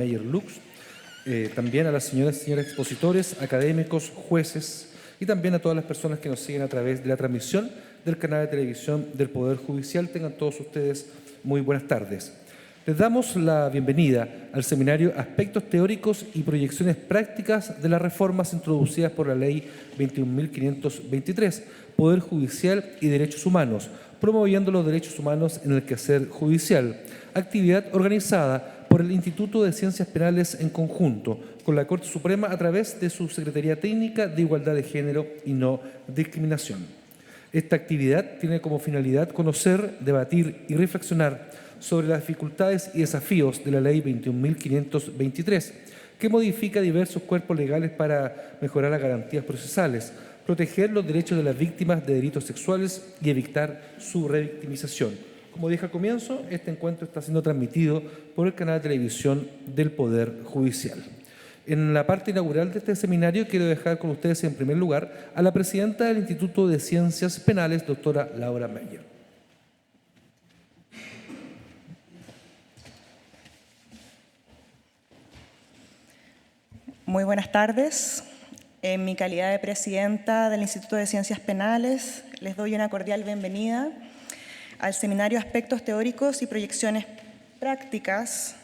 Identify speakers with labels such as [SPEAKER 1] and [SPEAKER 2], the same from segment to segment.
[SPEAKER 1] Meyer Lux, también a las señoras y señores expositores, académicos, jueces y también a todas las personas que nos siguen a través de la transmisión del canal de televisión del Poder Judicial. Tengan todos ustedes muy buenas tardes. Les damos la bienvenida al seminario Aspectos Teóricos y Proyecciones Prácticas de las Reformas introducidas por la Ley 21.523, Poder Judicial y Derechos Humanos, promoviendo los derechos humanos en el quehacer judicial, actividad organizada por el Instituto de Ciencias Penales en conjunto con la Corte Suprema a través de su Secretaría Técnica de Igualdad de Género y No Discriminación. Esta actividad tiene como finalidad conocer, debatir y reflexionar sobre las dificultades y desafíos de la Ley 21.523, que modifica diversos cuerpos legales para mejorar las garantías procesales, proteger los derechos de las víctimas de delitos sexuales y evitar su revictimización. Como dije al comienzo, este encuentro está siendo transmitido por el canal de televisión del Poder Judicial. En la parte inaugural de este seminario quiero dejar con ustedes en primer lugar a la presidenta del Instituto de Ciencias Penales, doctora Laura Meyer.
[SPEAKER 2] Muy buenas tardes. En mi calidad de presidenta del Instituto de Ciencias Penales, les doy una cordial bienvenida al seminario Aspectos Teóricos y Proyecciones Prácticas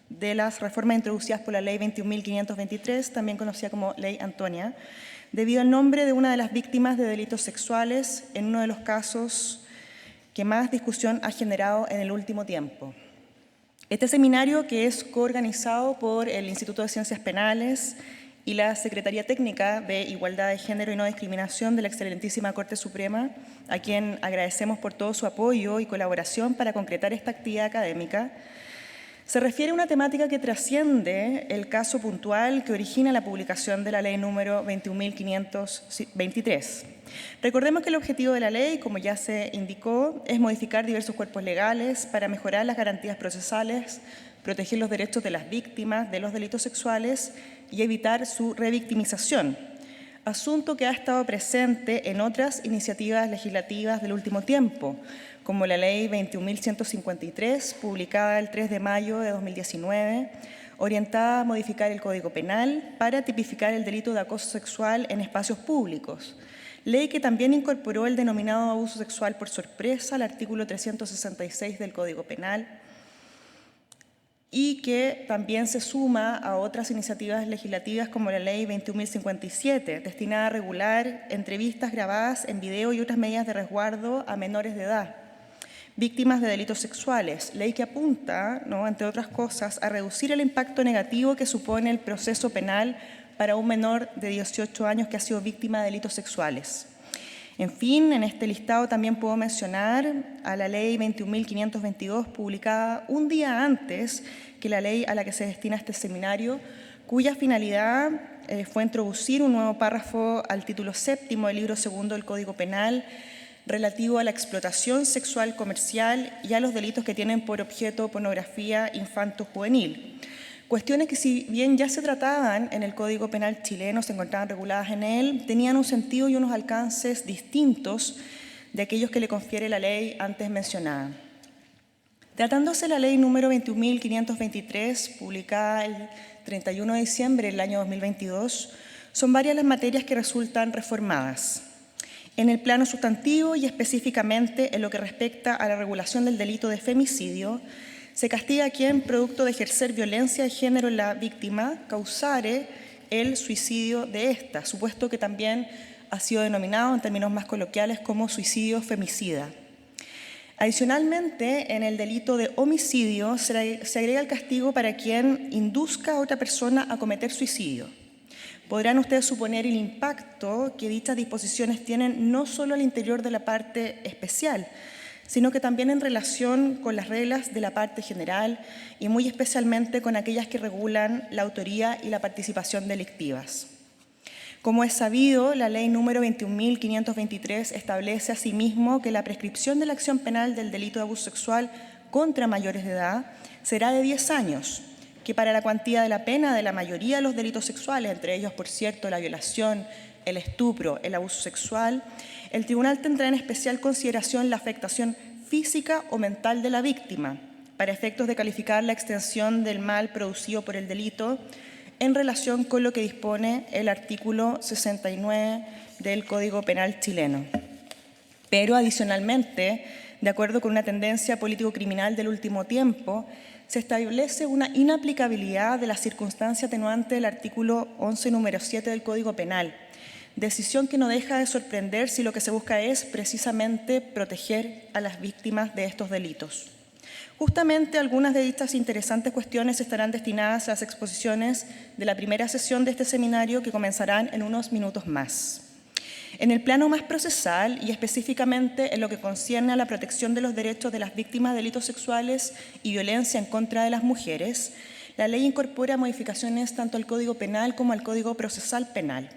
[SPEAKER 2] de las reformas introducidas por la Ley 21.523, también conocida como Ley Antonia, debido al nombre de una de las víctimas de delitos sexuales en uno de los casos que más discusión ha generado en el último tiempo. Este seminario, que es coorganizado por el Instituto de Ciencias Penales y la Secretaría Técnica de Igualdad de Género y No Discriminación de la excelentísima Corte Suprema, a quien agradecemos por todo su apoyo y colaboración para concretar esta actividad académica, se refiere a una temática que trasciende el caso puntual que origina la publicación de la Ley número 21.523. Recordemos que el objetivo de la ley, como ya se indicó, es modificar diversos cuerpos legales para mejorar las garantías procesales, proteger los derechos de las víctimas de los delitos sexuales y evitar su revictimización, asunto que ha estado presente en otras iniciativas legislativas del último tiempo, como la Ley 21.153, publicada el 3 de mayo de 2019, orientada a modificar el Código Penal para tipificar el delito de acoso sexual en espacios públicos, ley que también incorporó el denominado abuso sexual por sorpresa al artículo 366 del Código Penal y que también se suma a otras iniciativas legislativas como la Ley 21.057, destinada a regular entrevistas grabadas en video y otras medidas de resguardo a menores de edad, víctimas de delitos sexuales, ley que apunta, entre otras cosas, a reducir el impacto negativo que supone el proceso penal para un menor de 18 años que ha sido víctima de delitos sexuales. En fin, en este listado también puedo mencionar a la Ley 21.522, publicada un día antes que la ley a la que se destina este seminario, cuya finalidad fue introducir un nuevo párrafo al título séptimo del libro segundo del Código Penal, relativo a la explotación sexual comercial y a los delitos que tienen por objeto pornografía infanto-juvenil. Cuestiones que, si bien ya se trataban en el Código Penal chileno, se encontraban reguladas en él, tenían un sentido y unos alcances distintos de aquellos que le confiere la ley antes mencionada. Tratándose de la ley número 21.523, publicada el 31 de diciembre del año 2022, son varias las materias que resultan reformadas. En el plano sustantivo y específicamente en lo que respecta a la regulación del delito de femicidio, se castiga a quien, producto de ejercer violencia de género en la víctima, causare el suicidio de ésta, supuesto que también ha sido denominado en términos más coloquiales como suicidio femicida. Adicionalmente, en el delito de homicidio se agrega el castigo para quien induzca a otra persona a cometer suicidio. Podrán ustedes suponer el impacto que dichas disposiciones tienen no solo al interior de la parte especial, sino que también en relación con las reglas de la parte general y muy especialmente con aquellas que regulan la autoría y la participación delictivas. Como es sabido, la ley número 21.523 establece asimismo que la prescripción de la acción penal del delito de abuso sexual contra mayores de edad será de 10 años, que para la cuantía de la pena de la mayoría de los delitos sexuales, entre ellos, por cierto, la violación, el estupro, el abuso sexual, el tribunal tendrá en especial consideración la afectación física o mental de la víctima, para efectos de calificar la extensión del mal producido por el delito en relación con lo que dispone el artículo 69 del Código Penal chileno. Pero adicionalmente, de acuerdo con una tendencia político-criminal del último tiempo, se establece una inaplicabilidad de la circunstancia atenuante del artículo 11, número 7 del Código Penal, decisión que no deja de sorprender si lo que se busca es precisamente proteger a las víctimas de estos delitos. Justamente algunas de estas interesantes cuestiones estarán destinadas a las exposiciones de la primera sesión de este seminario que comenzarán en unos minutos más. En el plano más procesal y específicamente en lo que concierne a la protección de los derechos de las víctimas de delitos sexuales y violencia en contra de las mujeres, la ley incorpora modificaciones tanto al Código Penal como al Código Procesal Penal.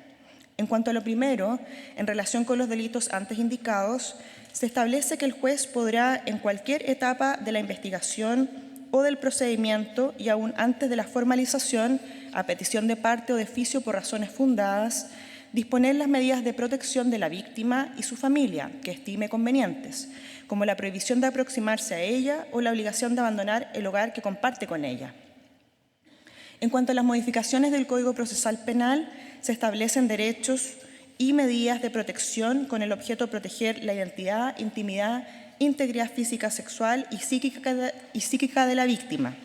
[SPEAKER 2] En cuanto a lo primero, en relación con los delitos antes indicados, se establece que el juez podrá, en cualquier etapa de la investigación o del procedimiento y aún antes de la formalización, a petición de parte o de oficio por razones fundadas, disponer las medidas de protección de la víctima y su familia que estime convenientes, como la prohibición de aproximarse a ella o la obligación de abandonar el hogar que comparte con ella. En cuanto a las modificaciones del Código Procesal Penal, se establecen derechos y medidas de protección con el objeto de proteger la identidad, intimidad, integridad física, sexual y psíquica de la víctima.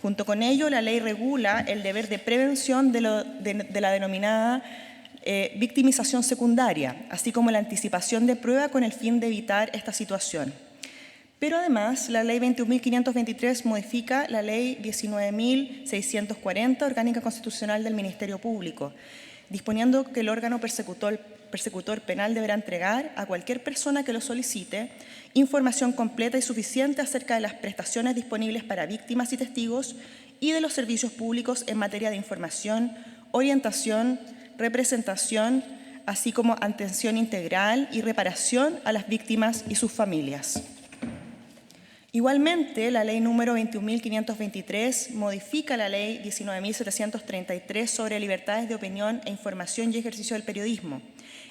[SPEAKER 2] Junto con ello, la ley regula el deber de prevención de la denominada victimización secundaria, así como la anticipación de prueba con el fin de evitar esta situación. Pero además, la Ley 21.523 modifica la Ley 19.640, Orgánica Constitucional del Ministerio Público, disponiendo que el órgano persecutor penal deberá entregar a cualquier persona que lo solicite información completa y suficiente acerca de las prestaciones disponibles para víctimas y testigos y de los servicios públicos en materia de información, orientación, representación, así como atención integral y reparación a las víctimas y sus familias. Igualmente, la Ley número 21.523 modifica la Ley 19.733 sobre libertades de opinión e información y ejercicio del periodismo,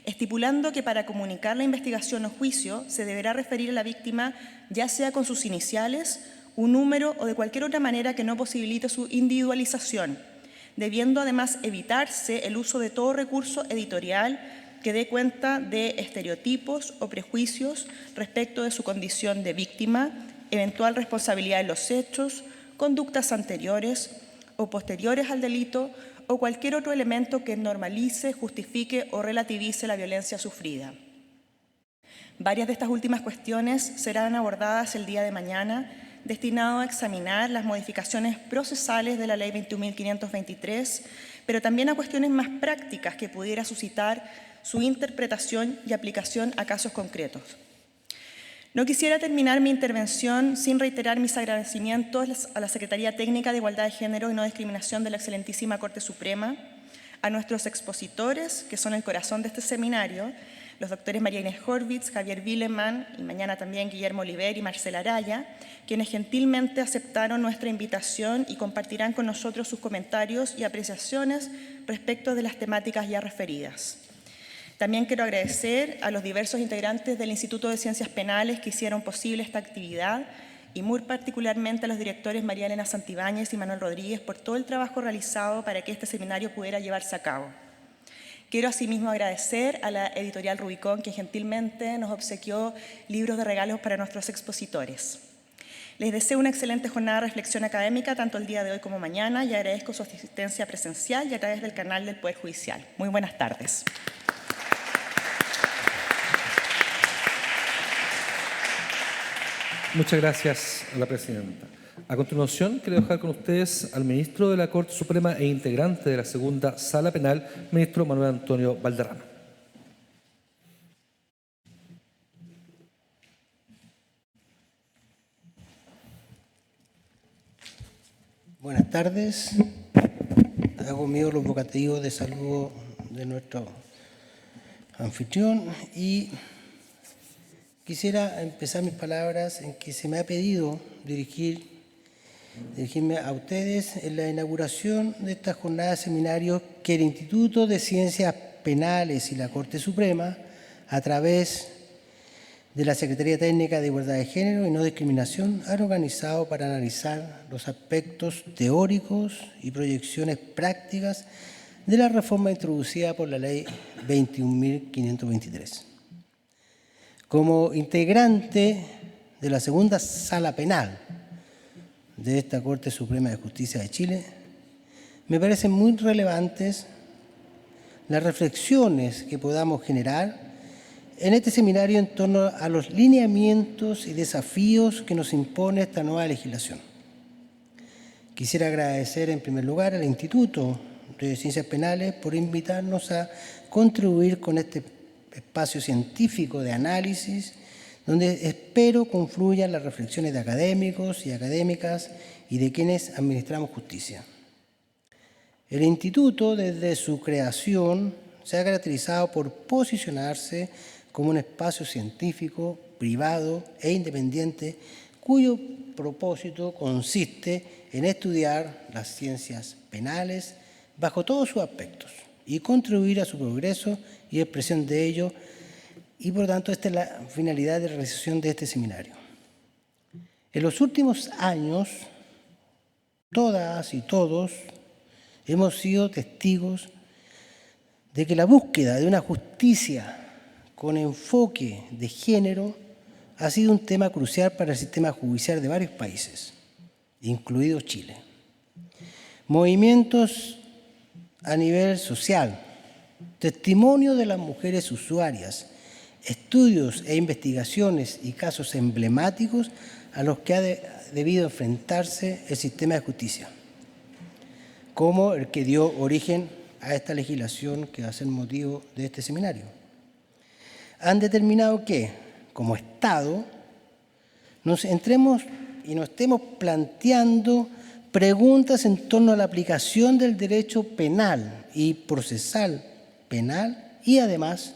[SPEAKER 2] estipulando que para comunicar la investigación o juicio se deberá referir a la víctima ya sea con sus iniciales, un número o de cualquier otra manera que no posibilite su individualización, debiendo además evitarse el uso de todo recurso editorial que dé cuenta de estereotipos o prejuicios respecto de su condición de víctima, eventual responsabilidad en los hechos, conductas anteriores o posteriores al delito o cualquier otro elemento que normalice, justifique o relativice la violencia sufrida. Varias de estas últimas cuestiones serán abordadas el día de mañana, destinado a examinar las modificaciones procesales de la Ley 21.523, pero también a cuestiones más prácticas que pudiera suscitar su interpretación y aplicación a casos concretos. No quisiera terminar mi intervención sin reiterar mis agradecimientos a la Secretaría Técnica de Igualdad de Género y No Discriminación de la excelentísima Corte Suprema, a nuestros expositores, que son el corazón de este seminario, los doctores María Inés Horvitz, Javier Willeman y mañana también Guillermo Oliver y Marcela Araya, quienes gentilmente aceptaron nuestra invitación y compartirán con nosotros sus comentarios y apreciaciones respecto de las temáticas ya referidas. También quiero agradecer a los diversos integrantes del Instituto de Ciencias Penales que hicieron posible esta actividad y muy particularmente a los directores María Elena Santibáñez y Manuel Rodríguez por todo el trabajo realizado para que este seminario pudiera llevarse a cabo. Quiero asimismo agradecer a la editorial Rubicón, que gentilmente nos obsequió libros de regalos para nuestros expositores. Les deseo una excelente jornada de reflexión académica, tanto el día de hoy como mañana, y agradezco su asistencia presencial y a través del canal del Poder Judicial. Muy buenas tardes.
[SPEAKER 1] Muchas gracias a la presidenta. A continuación, quiero dejar con ustedes al ministro de la Corte Suprema e integrante de la Segunda Sala Penal, ministro Manuel Antonio Valderrama.
[SPEAKER 3] Buenas tardes. Hago mío los vocativos de saludo de nuestro anfitrión y quisiera empezar mis palabras en que se me ha pedido dirigirme a ustedes en la inauguración de esta jornada de seminarios que el Instituto de Ciencias Penales y la Corte Suprema, a través de la Secretaría Técnica de Igualdad de Género y No Discriminación han organizado para analizar los aspectos teóricos y proyecciones prácticas de la reforma introducida por la Ley 21.523. Como integrante de la segunda sala penal de esta Corte Suprema de Justicia de Chile, me parecen muy relevantes las reflexiones que podamos generar en este seminario en torno a los lineamientos y desafíos que nos impone esta nueva legislación. Quisiera agradecer en primer lugar al Instituto de Ciencias Penales por invitarnos a contribuir con este espacio científico de análisis, donde espero confluyan las reflexiones de académicos y académicas y de quienes administramos justicia. El Instituto, desde su creación, se ha caracterizado por posicionarse como un espacio científico, privado e independiente, cuyo propósito consiste en estudiar las ciencias penales bajo todos sus aspectos y contribuir a su progreso y expresión de ello, y por tanto esta es la finalidad de realización de este seminario. En los últimos años, todas y todos hemos sido testigos de que la búsqueda de una justicia con enfoque de género ha sido un tema crucial para el sistema judicial de varios países, incluido Chile. Movimientos a nivel social, testimonio de las mujeres usuarias, estudios e investigaciones y casos emblemáticos a los que ha debido enfrentarse el sistema de justicia, como el que dio origen a esta legislación que va a ser motivo de este seminario. Han determinado que, como Estado, nos entremos y nos estemos planteando preguntas en torno a la aplicación del derecho penal y procesal penal y además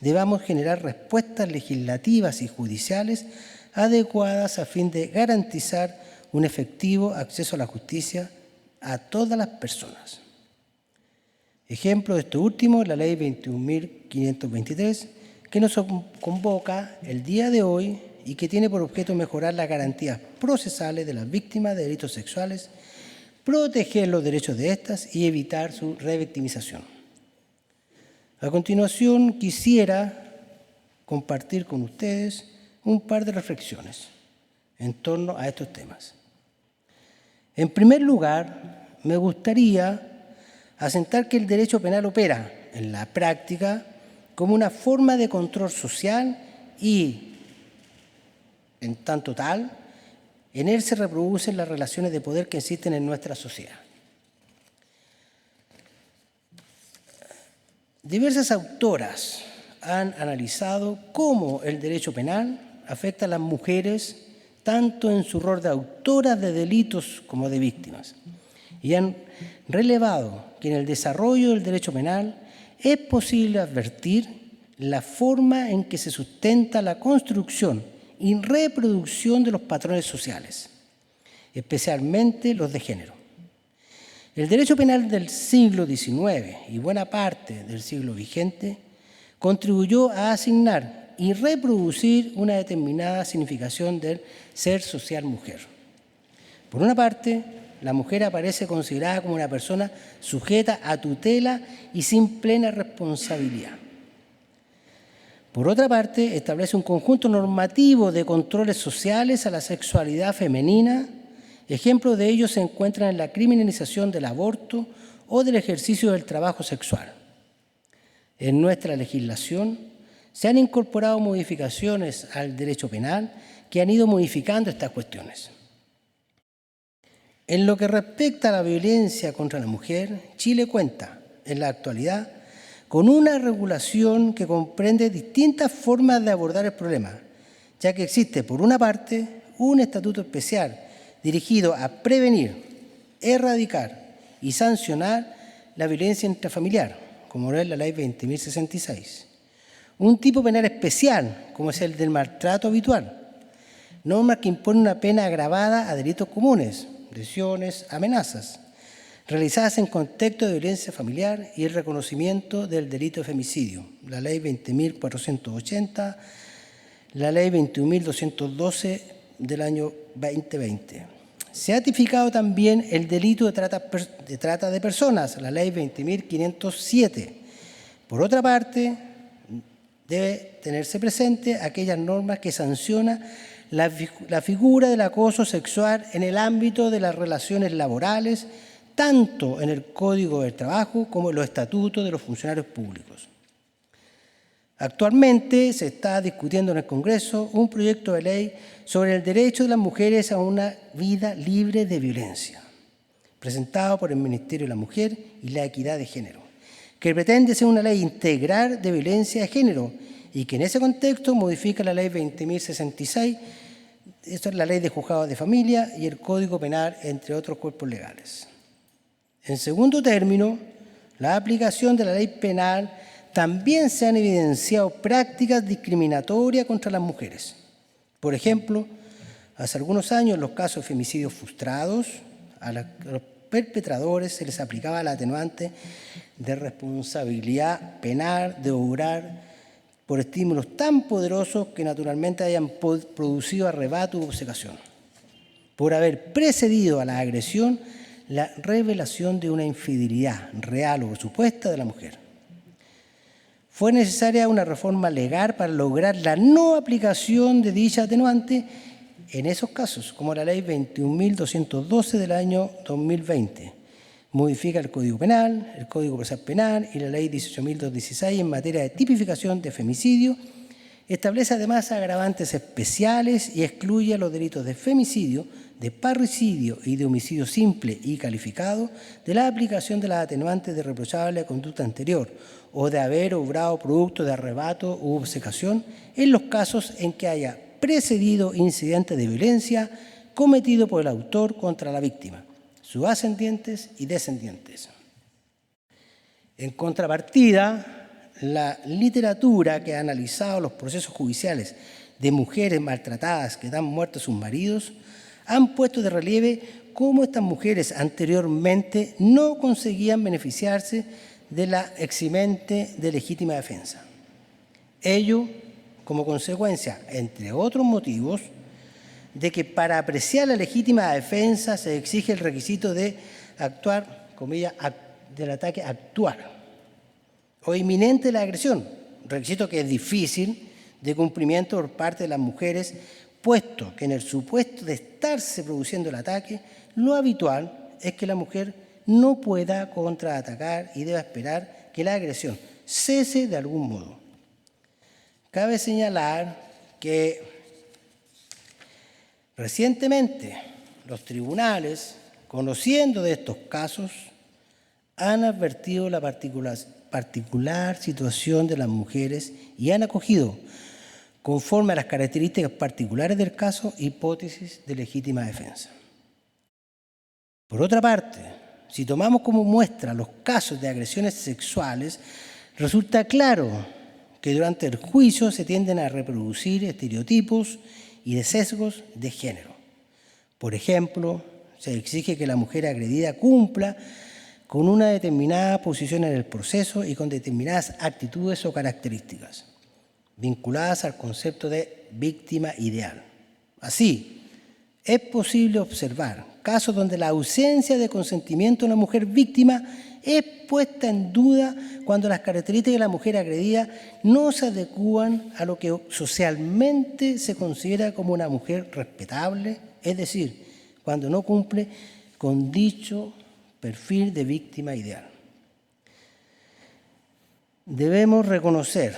[SPEAKER 3] debamos generar respuestas legislativas y judiciales adecuadas a fin de garantizar un efectivo acceso a la justicia a todas las personas. Ejemplo de esto último, la Ley 21.523, que nos convoca el día de hoy y que tiene por objeto mejorar las garantías procesales de las víctimas de delitos sexuales, proteger los derechos de estas y evitar su revictimización. A continuación, quisiera compartir con ustedes un par de reflexiones en torno a estos temas. En primer lugar, me gustaría asentar que el derecho penal opera en la práctica como una forma de control social y, en tanto tal, en él se reproducen las relaciones de poder que existen en nuestra sociedad. Diversas autoras han analizado cómo el derecho penal afecta a las mujeres tanto en su rol de autoras de delitos como de víctimas, y han relevado que en el desarrollo del derecho penal es posible advertir la forma en que se sustenta la construcción y reproducción de los patrones sociales, especialmente los de género. El derecho penal del siglo XIX y buena parte del siglo vigente contribuyó a asignar y reproducir una determinada significación del ser social mujer. Por una parte, la mujer aparece considerada como una persona sujeta a tutela y sin plena responsabilidad. Por otra parte, establece un conjunto normativo de controles sociales a la sexualidad femenina. Ejemplos de ello se encuentran en la criminalización del aborto o del ejercicio del trabajo sexual. En nuestra legislación se han incorporado modificaciones al derecho penal que han ido modificando estas cuestiones. En lo que respecta a la violencia contra la mujer, Chile cuenta, en la actualidad, con una regulación que comprende distintas formas de abordar el problema, ya que existe, por una parte, un estatuto especial dirigido a prevenir, erradicar y sancionar la violencia intrafamiliar, como es la Ley 20.066. Un tipo penal especial, como es el del maltrato habitual, normas que imponen una pena agravada a delitos comunes, lesiones, amenazas, realizadas en contexto de violencia familiar y el reconocimiento del delito de femicidio, la Ley 20.480, la Ley 21.212 del año 2020. Se ha tipificado también el delito de trata de personas, la Ley 20.507. Por otra parte, debe tenerse presente aquellas normas que sancionan la figura del acoso sexual en el ámbito de las relaciones laborales, tanto en el Código del Trabajo como en los estatutos de los funcionarios públicos. Actualmente se está discutiendo en el Congreso un proyecto de ley sobre el derecho de las mujeres a una vida libre de violencia, presentado por el Ministerio de la Mujer y la Equidad de Género, que pretende ser una ley integral de violencia de género y que en ese contexto modifica la Ley 20.066, esto es la Ley de Juzgados de Familia y el Código Penal, entre otros cuerpos legales. En segundo término, la aplicación de la ley penal también se han evidenciado prácticas discriminatorias contra las mujeres. Por ejemplo, hace algunos años en los casos de femicidios frustrados, a los perpetradores se les aplicaba la atenuante de responsabilidad penal de obrar por estímulos tan poderosos que naturalmente hayan producido arrebato u obcecación, por haber precedido a la agresión la revelación de una infidelidad real o supuesta de la mujer. Fue necesaria una reforma legal para lograr la no aplicación de dicha atenuante en esos casos, como la Ley 21.212 del año 2020. Modifica el Código Penal, el Código Procesal Penal y la Ley 18.216 en materia de tipificación de femicidio. Establece además agravantes especiales y excluye los delitos de femicidio, de parricidio y de homicidio simple y calificado de la aplicación de las atenuantes de reprochable conducta anterior o de haber obrado producto de arrebato u obcecación en los casos en que haya precedido incidente de violencia cometido por el autor contra la víctima, sus ascendientes y descendientes. En contrapartida, la literatura que ha analizado los procesos judiciales de mujeres maltratadas que dan muerte a sus maridos han puesto de relieve cómo estas mujeres anteriormente no conseguían beneficiarse de la eximente de legítima defensa. Ello como consecuencia, entre otros motivos, de que para apreciar la legítima defensa se exige el requisito de actuar, comillas, del ataque actuar, o inminente de la agresión, requisito que es difícil de cumplimiento por parte de las mujeres, puesto que en el supuesto de estarse produciendo el ataque, lo habitual es que la mujer no pueda contraatacar y deba esperar que la agresión cese de algún modo. Cabe señalar que recientemente los tribunales, conociendo de estos casos, han advertido la particular situación de las mujeres y han acogido, conforme a las características particulares del caso, hipótesis de legítima defensa. Por otra parte, si tomamos como muestra los casos de agresiones sexuales, resulta claro que durante el juicio se tienden a reproducir estereotipos y de sesgos de género. Por ejemplo, se exige que la mujer agredida cumpla con una determinada posición en el proceso y con determinadas actitudes o características, vinculadas al concepto de víctima ideal. Así, es posible observar casos donde la ausencia de consentimiento de una mujer víctima es puesta en duda cuando las características de la mujer agredida no se adecúan a lo que socialmente se considera como una mujer respetable, es decir, cuando no cumple con dicho perfil de víctima ideal. Debemos reconocer,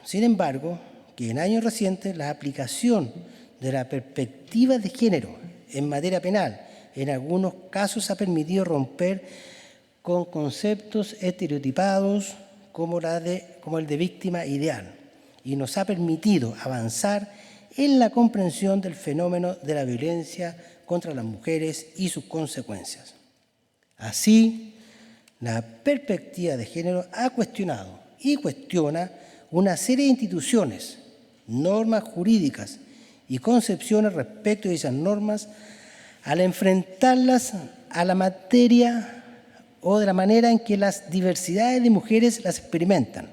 [SPEAKER 3] sin embargo, que en años recientes la aplicación de la perspectiva de género en materia penal en algunos casos ha permitido romper con conceptos estereotipados como el de víctima ideal y nos ha permitido avanzar en la comprensión del fenómeno de la violencia contra las mujeres y sus consecuencias. Así, la perspectiva de género ha cuestionado y cuestiona una serie de instituciones, normas jurídicas y concepciones respecto de esas normas al enfrentarlas a la materia o de la manera en que las diversidades de mujeres las experimentan.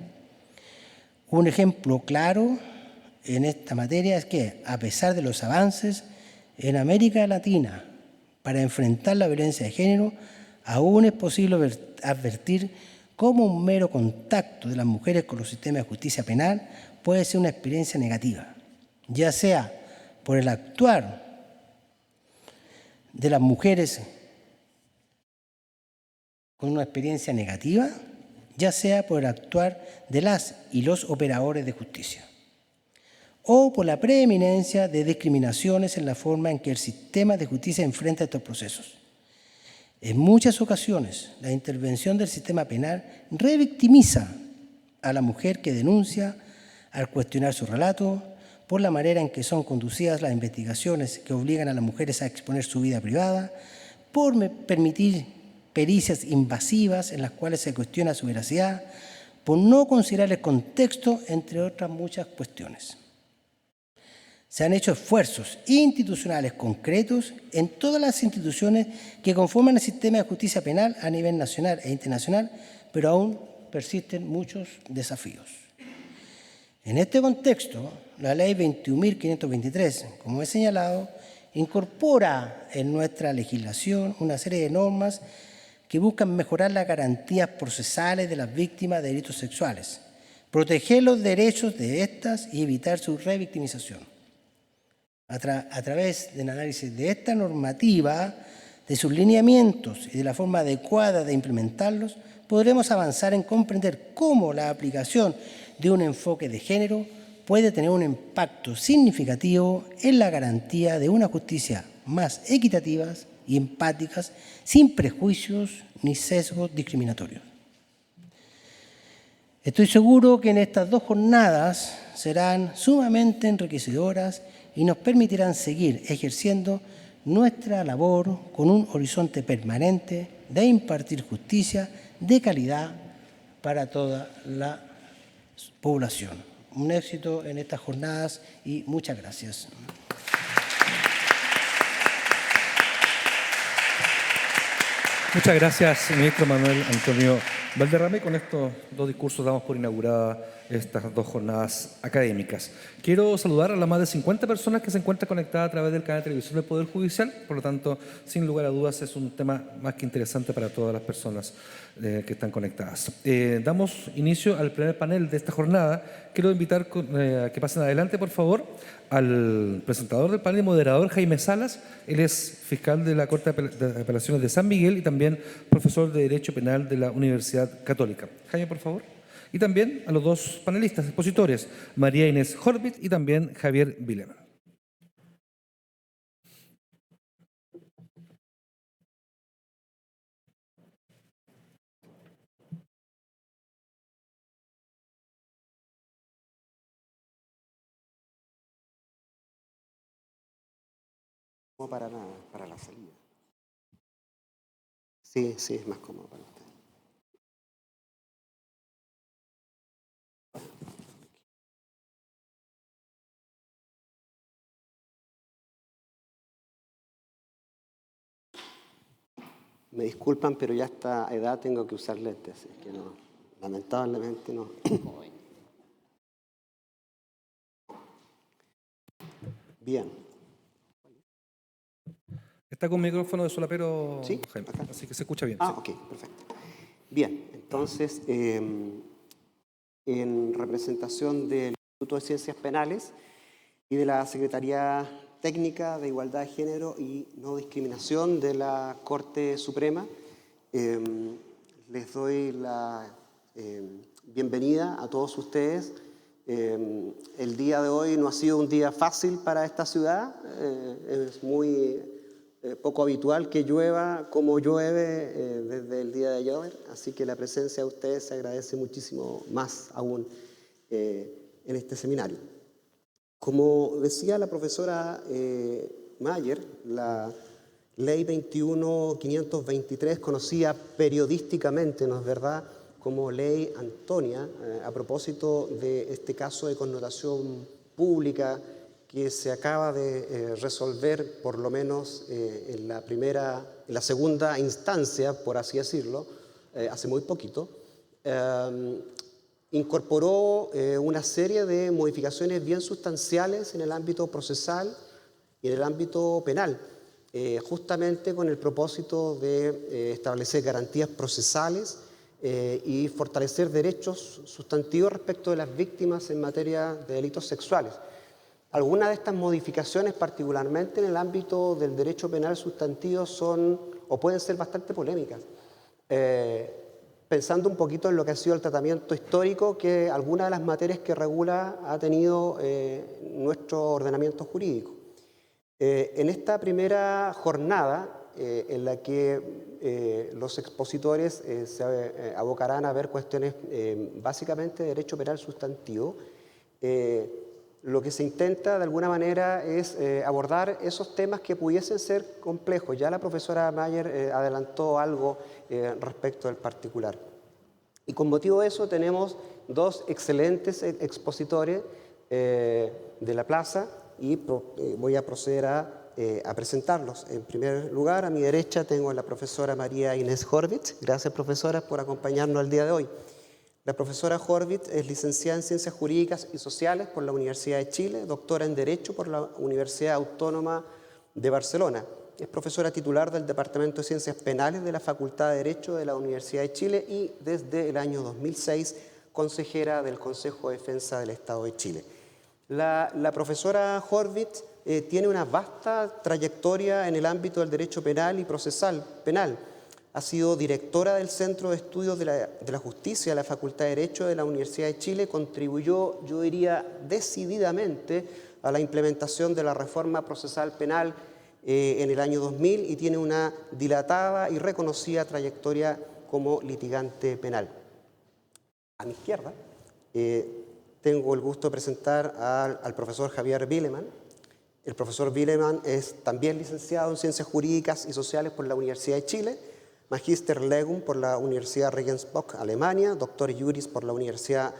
[SPEAKER 3] Un ejemplo claro en esta materia es que, a pesar de los avances en América Latina para enfrentar la violencia de género, aún es posible advertir cómo un mero contacto de las mujeres con los sistemas de justicia penal puede ser una experiencia negativa, ya sea por el actuar de las mujeres con una experiencia negativa, ya sea por el actuar de las y los operadores de justicia, o por la preeminencia de discriminaciones en la forma en que el sistema de justicia enfrenta estos procesos. En muchas ocasiones, la intervención del sistema penal revictimiza a la mujer que denuncia al cuestionar su relato, por la manera en que son conducidas las investigaciones que obligan a las mujeres a exponer su vida privada, por permitir pericias invasivas en las cuales se cuestiona su veracidad, por no considerar el contexto, entre otras muchas cuestiones. Se han hecho esfuerzos institucionales concretos en todas las instituciones que conforman el sistema de justicia penal a nivel nacional e internacional, pero aún persisten muchos desafíos. En este contexto, la Ley 21.523, como he señalado, incorpora en nuestra legislación una serie de normas que buscan mejorar las garantías procesales de las víctimas de delitos sexuales, proteger los derechos de estas y evitar su revictimización. A través del análisis de esta normativa, de sus lineamientos y de la forma adecuada de implementarlos, podremos avanzar en comprender cómo la aplicación de un enfoque de género puede tener un impacto significativo en la garantía de una justicia más equitativa y empáticas, sin prejuicios ni sesgos discriminatorios. Estoy seguro que en estas 2 jornadas serán sumamente enriquecedoras y nos permitirán seguir ejerciendo nuestra labor con un horizonte permanente de impartir justicia de calidad para toda la población. Un éxito en estas jornadas y muchas gracias.
[SPEAKER 1] Muchas gracias, ministro Manuel Antonio Valderrama. Con estos 2 discursos damos por inaugurada estas 2 jornadas académicas. Quiero saludar a las más de 50 personas que se encuentran conectadas a través del canal de televisión del Poder Judicial. Por lo tanto, sin lugar a dudas, es un tema más que interesante para todas las personas que están conectadas. Damos inicio al primer panel de esta jornada. Quiero invitar a que pasen adelante, por favor, al presentador del panel y moderador, Jaime Salas. Él es fiscal de la Corte de Apelaciones de San Miguel y también profesor de Derecho Penal de la Universidad Católica. Jaime, por favor. Y también a los 2 panelistas expositores, María Inés Horbit y también Javier Vilema.
[SPEAKER 4] No para la salida. Sí, es más cómodo para usted. Me disculpan, pero ya a esta edad tengo que usar lentes, así que no, lamentablemente no. Bien.
[SPEAKER 1] Está con micrófono de solapero,
[SPEAKER 4] ¿Sí?
[SPEAKER 1] Jaime,
[SPEAKER 4] Acá.
[SPEAKER 1] así que se escucha bien.
[SPEAKER 4] Ah,
[SPEAKER 1] Sí.
[SPEAKER 4] ok, perfecto. Bien, entonces, en representación del Instituto de Ciencias Penales y de la Secretaría Técnica de Igualdad de Género y No Discriminación de la Corte Suprema, les doy la bienvenida a todos ustedes. El día de hoy no ha sido un día fácil para esta ciudad, es muy poco habitual que llueva como llueve desde el día de ayer, así que la presencia de ustedes se agradece muchísimo más aún en este seminario. Como decía la profesora Mayer, la Ley 21.523, conocida periodísticamente, ¿no es verdad?, como Ley Antonia, a propósito de este caso de connotación pública que se acaba de resolver, por lo menos en la segunda instancia, por así decirlo, hace muy poquito. incorporó una serie de modificaciones bien sustanciales en el ámbito procesal y en el ámbito penal, justamente con el propósito de establecer garantías procesales y fortalecer derechos sustantivos respecto de las víctimas en materia de delitos sexuales. Algunas de estas modificaciones, particularmente en el ámbito del derecho penal sustantivo, son o pueden ser bastante polémicas. Pensando un poquito en lo que ha sido el tratamiento histórico que algunas de las materias que regula ha tenido nuestro ordenamiento jurídico. En esta primera jornada, en la que los expositores se abocarán a ver cuestiones básicamente de derecho penal sustantivo, lo que se intenta de alguna manera es abordar esos temas que pudiesen ser complejos. Ya la profesora Mayer adelantó algo respecto del particular. Y con motivo de eso tenemos dos excelentes expositores de la plaza y voy a proceder a presentarlos. En primer lugar, a mi derecha tengo a la profesora María Inés Horvitz. Gracias, profesora, por acompañarnos el día de hoy. La profesora Horvitz es licenciada en Ciencias Jurídicas y Sociales por la Universidad de Chile, doctora en Derecho por la Universidad Autónoma de Barcelona. Es profesora titular del Departamento de Ciencias Penales de la Facultad de Derecho de la Universidad de Chile y desde el año 2006 consejera del Consejo de Defensa del Estado de Chile. La profesora Horvitz tiene una vasta trayectoria en el ámbito del derecho penal y procesal penal. Ha sido directora del Centro de Estudios de la Justicia de la Facultad de Derecho de la Universidad de Chile. Contribuyó, yo diría, decididamente a la implementación de la reforma procesal penal en el año 2000 y tiene una dilatada y reconocida trayectoria como litigante penal. A mi izquierda tengo el gusto de presentar al profesor Javier Bieleman. El profesor Bieleman es también licenciado en Ciencias Jurídicas y Sociales por la Universidad de Chile, Magister Legum por la Universidad Regensburg, Alemania, Doctor Juris por la Universidad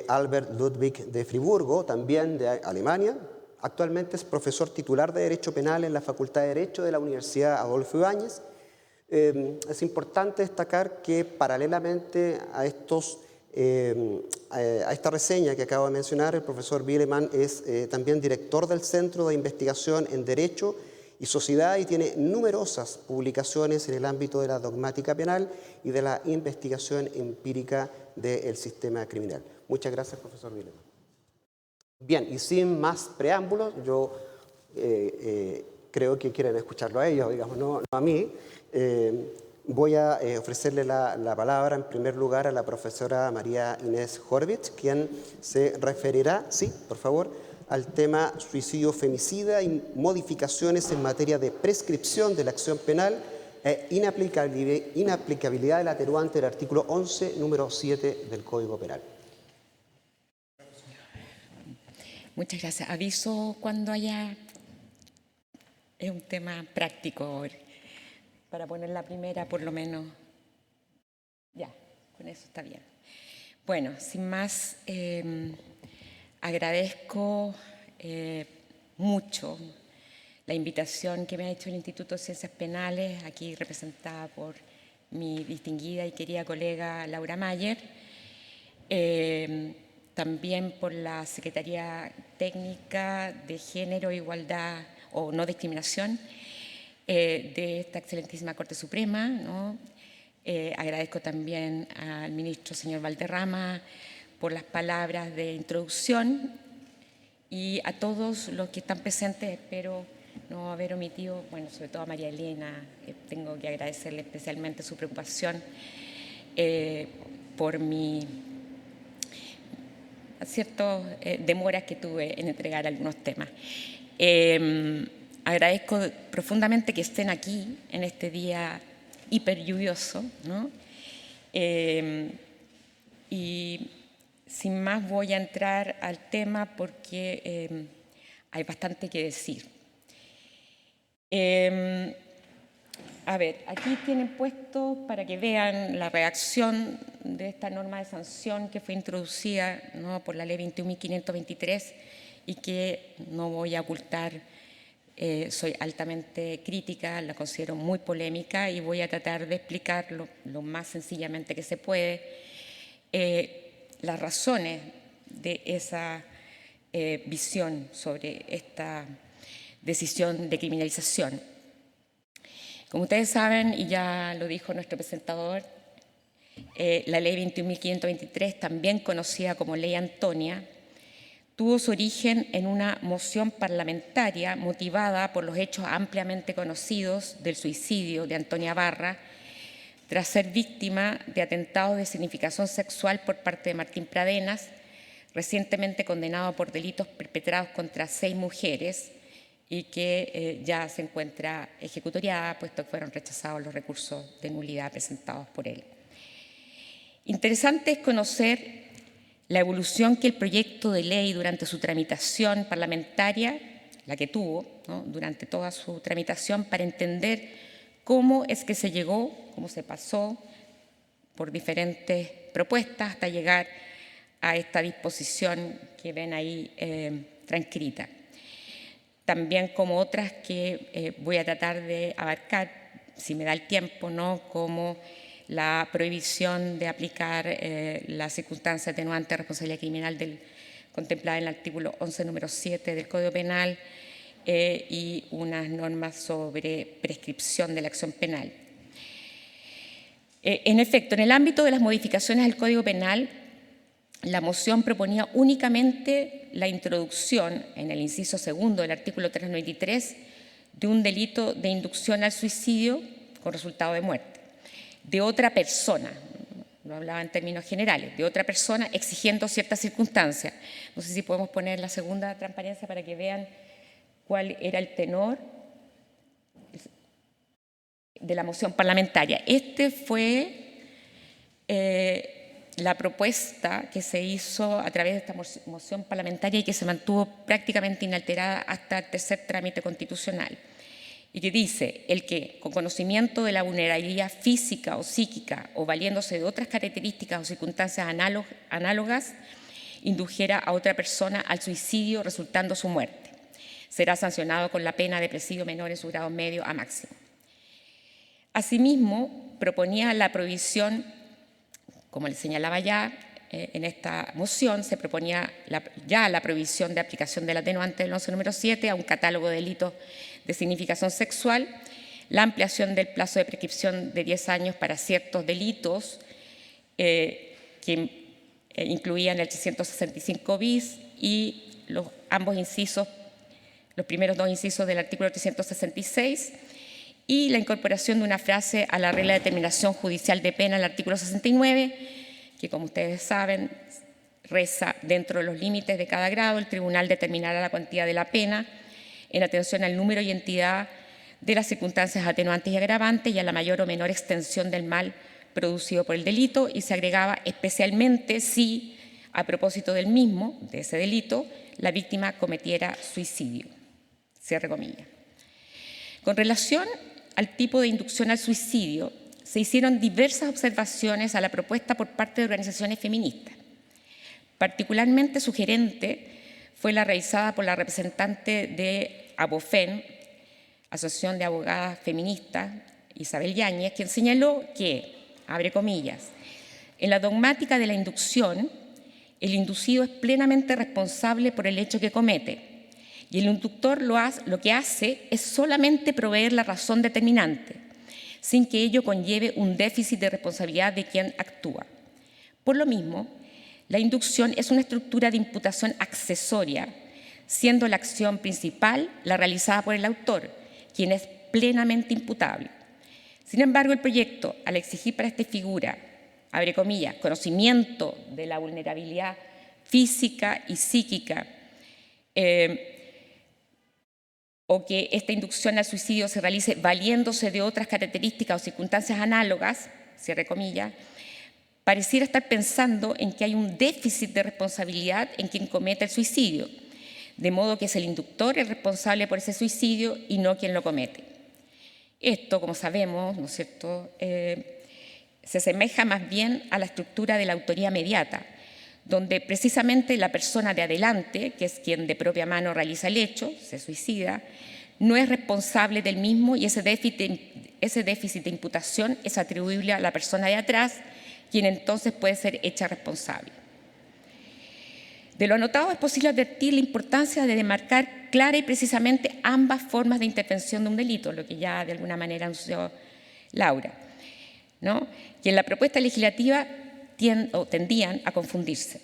[SPEAKER 4] Albert Ludwig de Friburgo, también de Alemania. Actualmente es profesor titular de Derecho Penal en la Facultad de Derecho de la Universidad Adolfo Ibáñez. Es importante destacar que paralelamente a esta reseña que acabo de mencionar, el profesor Bieleman es también director del Centro de Investigación en Derecho y Sociedad y tiene numerosas publicaciones en el ámbito de la dogmática penal y de la investigación empírica del sistema criminal. Muchas gracias, profesor Bieleman. Bien, y sin más preámbulos, yo creo que quieren escucharlo a ellos, digamos, no a mí. Voy a ofrecerle la palabra en primer lugar a la profesora María Inés Horvitz, quien se referirá, sí, por favor, al tema suicidio femicida y modificaciones en materia de prescripción de la acción penal e inaplicabilidad del atenuante del artículo 11, número 7 del Código Penal.
[SPEAKER 5] Muchas gracias. Aviso cuando haya... Es un tema práctico para poner la primera, por lo menos. Ya, con eso está bien. Bueno, sin más, agradezco mucho la invitación que me ha hecho el Instituto de Ciencias Penales, aquí representada por mi distinguida y querida colega Laura Mayer, también por la Secretaría Técnica de Género, Igualdad o No Discriminación de esta excelentísima Corte Suprema, ¿no? Agradezco también al ministro señor Valderrama por las palabras de introducción y a todos los que están presentes. Espero no haber omitido, bueno, sobre todo a María Elena, tengo que agradecerle especialmente su preocupación por mi ciertas demoras que tuve en entregar algunos temas. Agradezco profundamente que estén aquí en este día hiper lluvioso, ¿no? Y sin más voy a entrar al tema porque hay bastante que decir. A ver, aquí tienen puesto para que vean la redacción de esta norma de sanción que fue introducida, ¿no?, por la ley 21.523 y que no voy a ocultar, soy altamente crítica, la considero muy polémica y voy a tratar de explicarlo lo más sencillamente que se puede. las razones de esa visión sobre esta decisión de criminalización. Como ustedes saben, y ya lo dijo nuestro presentador, la ley 21.523, también conocida como Ley Antonia, tuvo su origen en una moción parlamentaria motivada por los hechos ampliamente conocidos del suicidio de Antonia Barra tras ser víctima de atentados de significación sexual por parte de Martín Pradenas, recientemente condenado por delitos perpetrados contra 6 mujeres y que ya se encuentra ejecutoriada, puesto que fueron rechazados los recursos de nulidad presentados por él. Interesante es conocer la evolución que el proyecto de ley durante su tramitación parlamentaria, la que tuvo, ¿no?, durante toda su tramitación, para entender cómo es que se llegó, cómo se pasó por diferentes propuestas hasta llegar a esta disposición que ven ahí transcrita. También como otras que voy a tratar de abarcar, si me da el tiempo, ¿no?, como la prohibición de aplicar la circunstancia atenuante de responsabilidad criminal contemplada en el artículo 11, número 7 del Código Penal y unas normas sobre prescripción de la acción penal. En efecto, en el ámbito de las modificaciones al Código Penal, la moción proponía únicamente la introducción en el inciso segundo del artículo 393 de un delito de inducción al suicidio con resultado de muerte de otra persona, no hablaba en términos generales, de otra persona exigiendo ciertas circunstancias. No sé si podemos poner la segunda transparencia para que vean cuál era el tenor de la moción parlamentaria. Este fue la propuesta que se hizo a través de esta moción parlamentaria y que se mantuvo prácticamente inalterada hasta el tercer trámite constitucional. Y que dice, el que, con conocimiento de la vulnerabilidad física o psíquica o valiéndose de otras características o circunstancias análogas, indujera a otra persona al suicidio resultando su muerte, será sancionado con la pena de presidio menor en su grado medio a máximo. Asimismo, proponía la prohibición, como les señalaba ya, en esta moción se proponía ya la prohibición de aplicación del atenuante del 11 número 7 a un catálogo de delitos de significación sexual, la ampliación del plazo de prescripción de 10 años para ciertos delitos que incluían el 365 bis y ambos incisos, los primeros 2 incisos del artículo 366, y la incorporación de una frase a la regla de determinación judicial de pena, el artículo 69, que como ustedes saben, reza dentro de los límites de cada grado, el tribunal determinará la cuantía de la pena en atención al número y entidad de las circunstancias atenuantes y agravantes y a la mayor o menor extensión del mal producido por el delito, y se agregaba especialmente si, a propósito del mismo, de ese delito, la víctima cometiera suicidio. Cierre comillas. Con relación al tipo de inducción al suicidio, se hicieron diversas observaciones a la propuesta por parte de organizaciones feministas. Particularmente sugerente fue la realizada por la representante de ABOFEN, Asociación de Abogadas Feministas, Isabel Yáñez, quien señaló que, abre comillas, en la dogmática de la inducción, el inducido es plenamente responsable por el hecho que comete, y el inductor lo que hace es solamente proveer la razón determinante, sin que ello conlleve un déficit de responsabilidad de quien actúa. Por lo mismo, la inducción es una estructura de imputación accesoria, siendo la acción principal la realizada por el autor, quien es plenamente imputable. Sin embargo, el proyecto, al exigir para esta figura, abre comillas, conocimiento de la vulnerabilidad física y psíquica, o que esta inducción al suicidio se realice valiéndose de otras características o circunstancias análogas, cierre comillas, pareciera estar pensando en que hay un déficit de responsabilidad en quien comete el suicidio, de modo que es el inductor el responsable por ese suicidio y no quien lo comete. Esto, como sabemos, ¿no es cierto?, se asemeja más bien a la estructura de la autoría mediata, donde precisamente la persona de adelante, que es quien de propia mano realiza el hecho, se suicida, no es responsable del mismo y ese déficit de imputación es atribuible a la persona de atrás, quien entonces puede ser hecha responsable. De lo anotado es posible advertir la importancia de demarcar clara y precisamente ambas formas de intervención de un delito, lo que ya de alguna manera anunció Laura, ¿no? Y en la propuesta legislativa tendían a confundirse.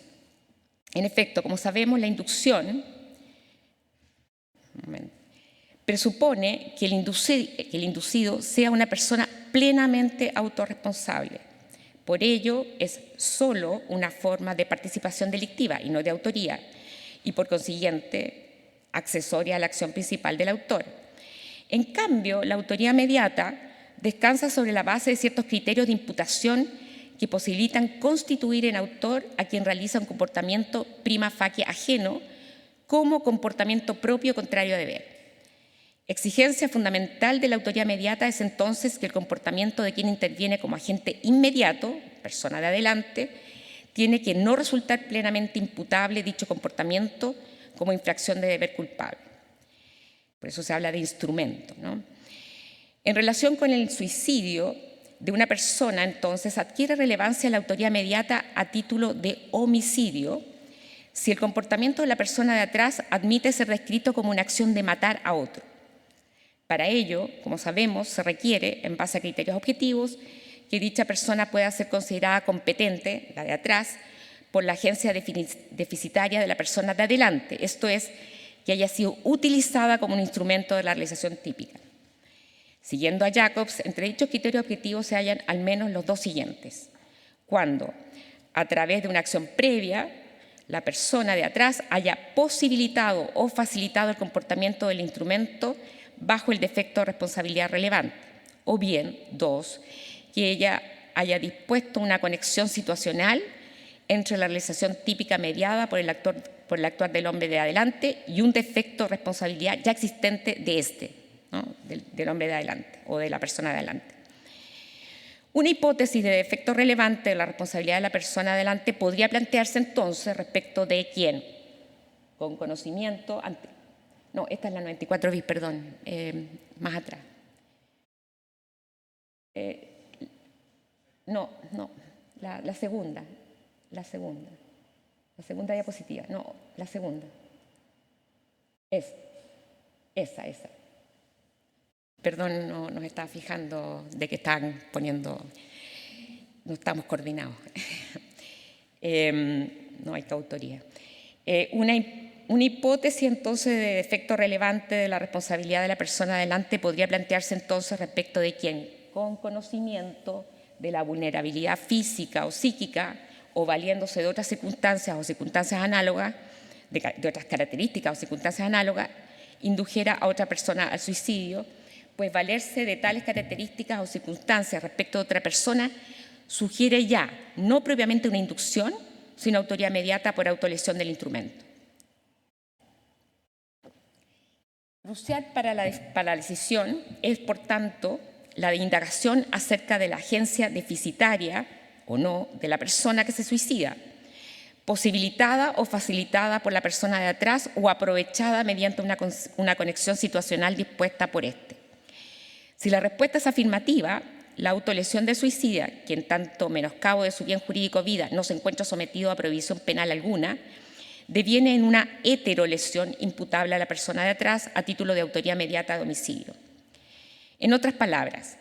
[SPEAKER 5] En efecto, como sabemos, la inducción presupone que el inducido sea una persona plenamente autorresponsable. Por ello, es solo una forma de participación delictiva y no de autoría, y por consiguiente, accesoria a la acción principal del autor. En cambio, la autoría mediata descansa sobre la base de ciertos criterios de imputación que posibilitan constituir en autor a quien realiza un comportamiento prima facie ajeno como comportamiento propio contrario a deber. Exigencia fundamental de la autoría mediata es entonces que el comportamiento de quien interviene como agente inmediato, persona de adelante, tiene que no resultar plenamente imputable dicho comportamiento como infracción de deber culpable. Por eso se habla de instrumento, ¿no? En relación con el suicidio de una persona, entonces, adquiere relevancia la autoría mediata a título de homicidio si el comportamiento de la persona de atrás admite ser descrito como una acción de matar a otro. Para ello, como sabemos, se requiere, en base a criterios objetivos, que dicha persona pueda ser considerada competente, la de atrás, por la agencia deficitaria de la persona de adelante, esto es, que haya sido utilizada como un instrumento de la realización típica. Siguiendo a Jacobs, entre dichos criterios objetivos se hallan al menos los dos siguientes. Cuando, a través de una acción previa, la persona de atrás haya posibilitado o facilitado el comportamiento del instrumento bajo el defecto de responsabilidad relevante. O bien, dos, que ella haya dispuesto una conexión situacional entre la realización típica mediada por el actuar del hombre de adelante y un defecto de responsabilidad ya existente de este, ¿no? del hombre de adelante o de la persona de adelante. Una hipótesis de defecto relevante de la responsabilidad de la persona de adelante podría plantearse entonces respecto de quién, con conocimiento ante... No, esta es la 94 bis, perdón, más atrás. La segunda diapositiva, no, la segunda. Esa. Perdón, no nos estaba fijando de que están poniendo, no estamos coordinados. No hay coautoría. Una hipótesis entonces de defecto relevante de la responsabilidad de la persona adelante podría plantearse entonces respecto de quien, con conocimiento de la vulnerabilidad física o psíquica o valiéndose de otras circunstancias o circunstancias análogas, de otras características o circunstancias análogas, indujera a otra persona al suicidio, pues valerse de tales características o circunstancias respecto de otra persona sugiere ya no propiamente una inducción, sino autoría mediata por autolesión del instrumento. Crucial para la decisión es, por tanto, la de indagación acerca de la agencia deficitaria o no de la persona que se suicida, posibilitada o facilitada por la persona de atrás o aprovechada mediante una conexión situacional dispuesta por éste. Si la respuesta es afirmativa, la autolesión del suicida, que en tanto menoscabo de su bien jurídico vida no se encuentra sometido a prohibición penal alguna, deviene en una heterolesión imputable a la persona de atrás a título de autoría mediata de homicidio. En otras palabras,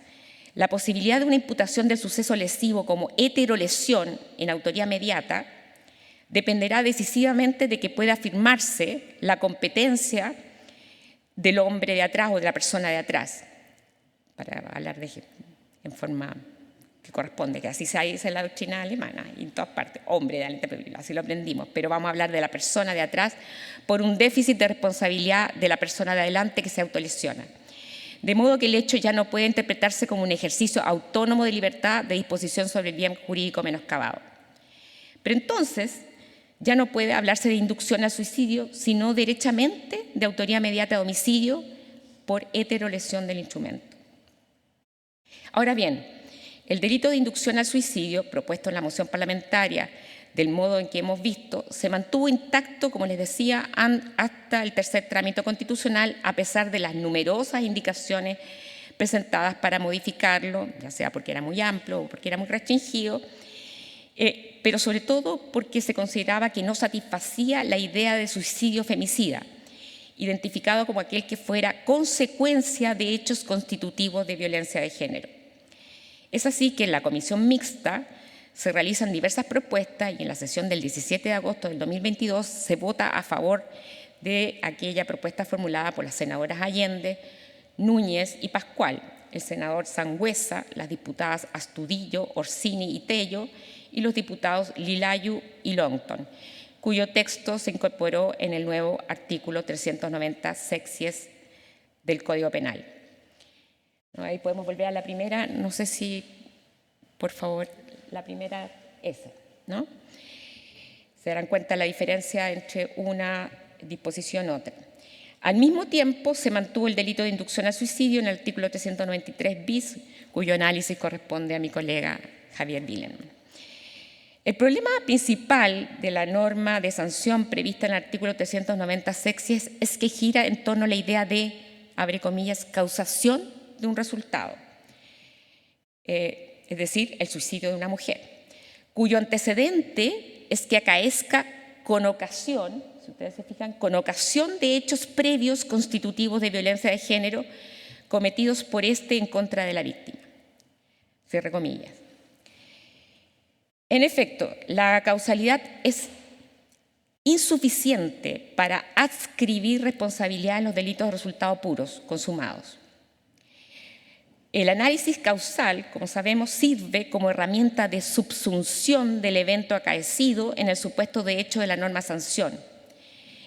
[SPEAKER 5] la posibilidad de una imputación del suceso lesivo como heterolesión en autoría mediata dependerá decisivamente de que pueda afirmarse la competencia del hombre de atrás o de la persona de atrás, para hablar en forma que corresponde, que así se dice en la doctrina alemana y en todas partes, hombre de adelante, así lo aprendimos, pero vamos a hablar de la persona de atrás por un déficit de responsabilidad de la persona de adelante que se autolesiona. De modo que el hecho ya no puede interpretarse como un ejercicio autónomo de libertad de disposición sobre el bien jurídico menoscabado. Pero entonces ya no puede hablarse de inducción al suicidio, sino derechamente de autoría mediata de homicidio por heterolesión del instrumento. Ahora bien, el delito de inducción al suicidio, propuesto en la moción parlamentaria del modo en que hemos visto, se mantuvo intacto, como les decía, hasta el tercer trámite constitucional, a pesar de las numerosas indicaciones presentadas para modificarlo, ya sea porque era muy amplio o porque era muy restringido, pero sobre todo porque se consideraba que no satisfacía la idea de suicidio femicida, identificado como aquel que fuera consecuencia de hechos constitutivos de violencia de género. Es así que en la comisión mixta se realizan diversas propuestas y en la sesión del 17 de agosto del 2022 se vota a favor de aquella propuesta formulada por las senadoras Allende, Núñez y Pascual, el senador Sangüesa, las diputadas Astudillo, Orsini y Tello y los diputados Lilayu y Longton, cuyo texto se incorporó en el nuevo artículo 390 sexies del Código Penal. Ahí podemos volver a la primera, no sé si, por favor, la primera esa, ¿no? Se darán cuenta la diferencia entre una disposición y otra. Al mismo tiempo, se mantuvo el delito de inducción al suicidio en el artículo 393 bis, cuyo análisis corresponde a mi colega Javier Villen. El problema principal de la norma de sanción prevista en el artículo 390 sexies es que gira en torno a la idea de, abre comillas, causación de un resultado, es decir, el suicidio de una mujer, cuyo antecedente es que acaezca con ocasión, si ustedes se fijan, con ocasión de hechos previos constitutivos de violencia de género cometidos por éste en contra de la víctima. Cierre comillas. En efecto, la causalidad es insuficiente para adscribir responsabilidad en los delitos de resultado puros consumados. El análisis causal, como sabemos, sirve como herramienta de subsunción del evento acaecido en el supuesto de hecho de la norma sanción,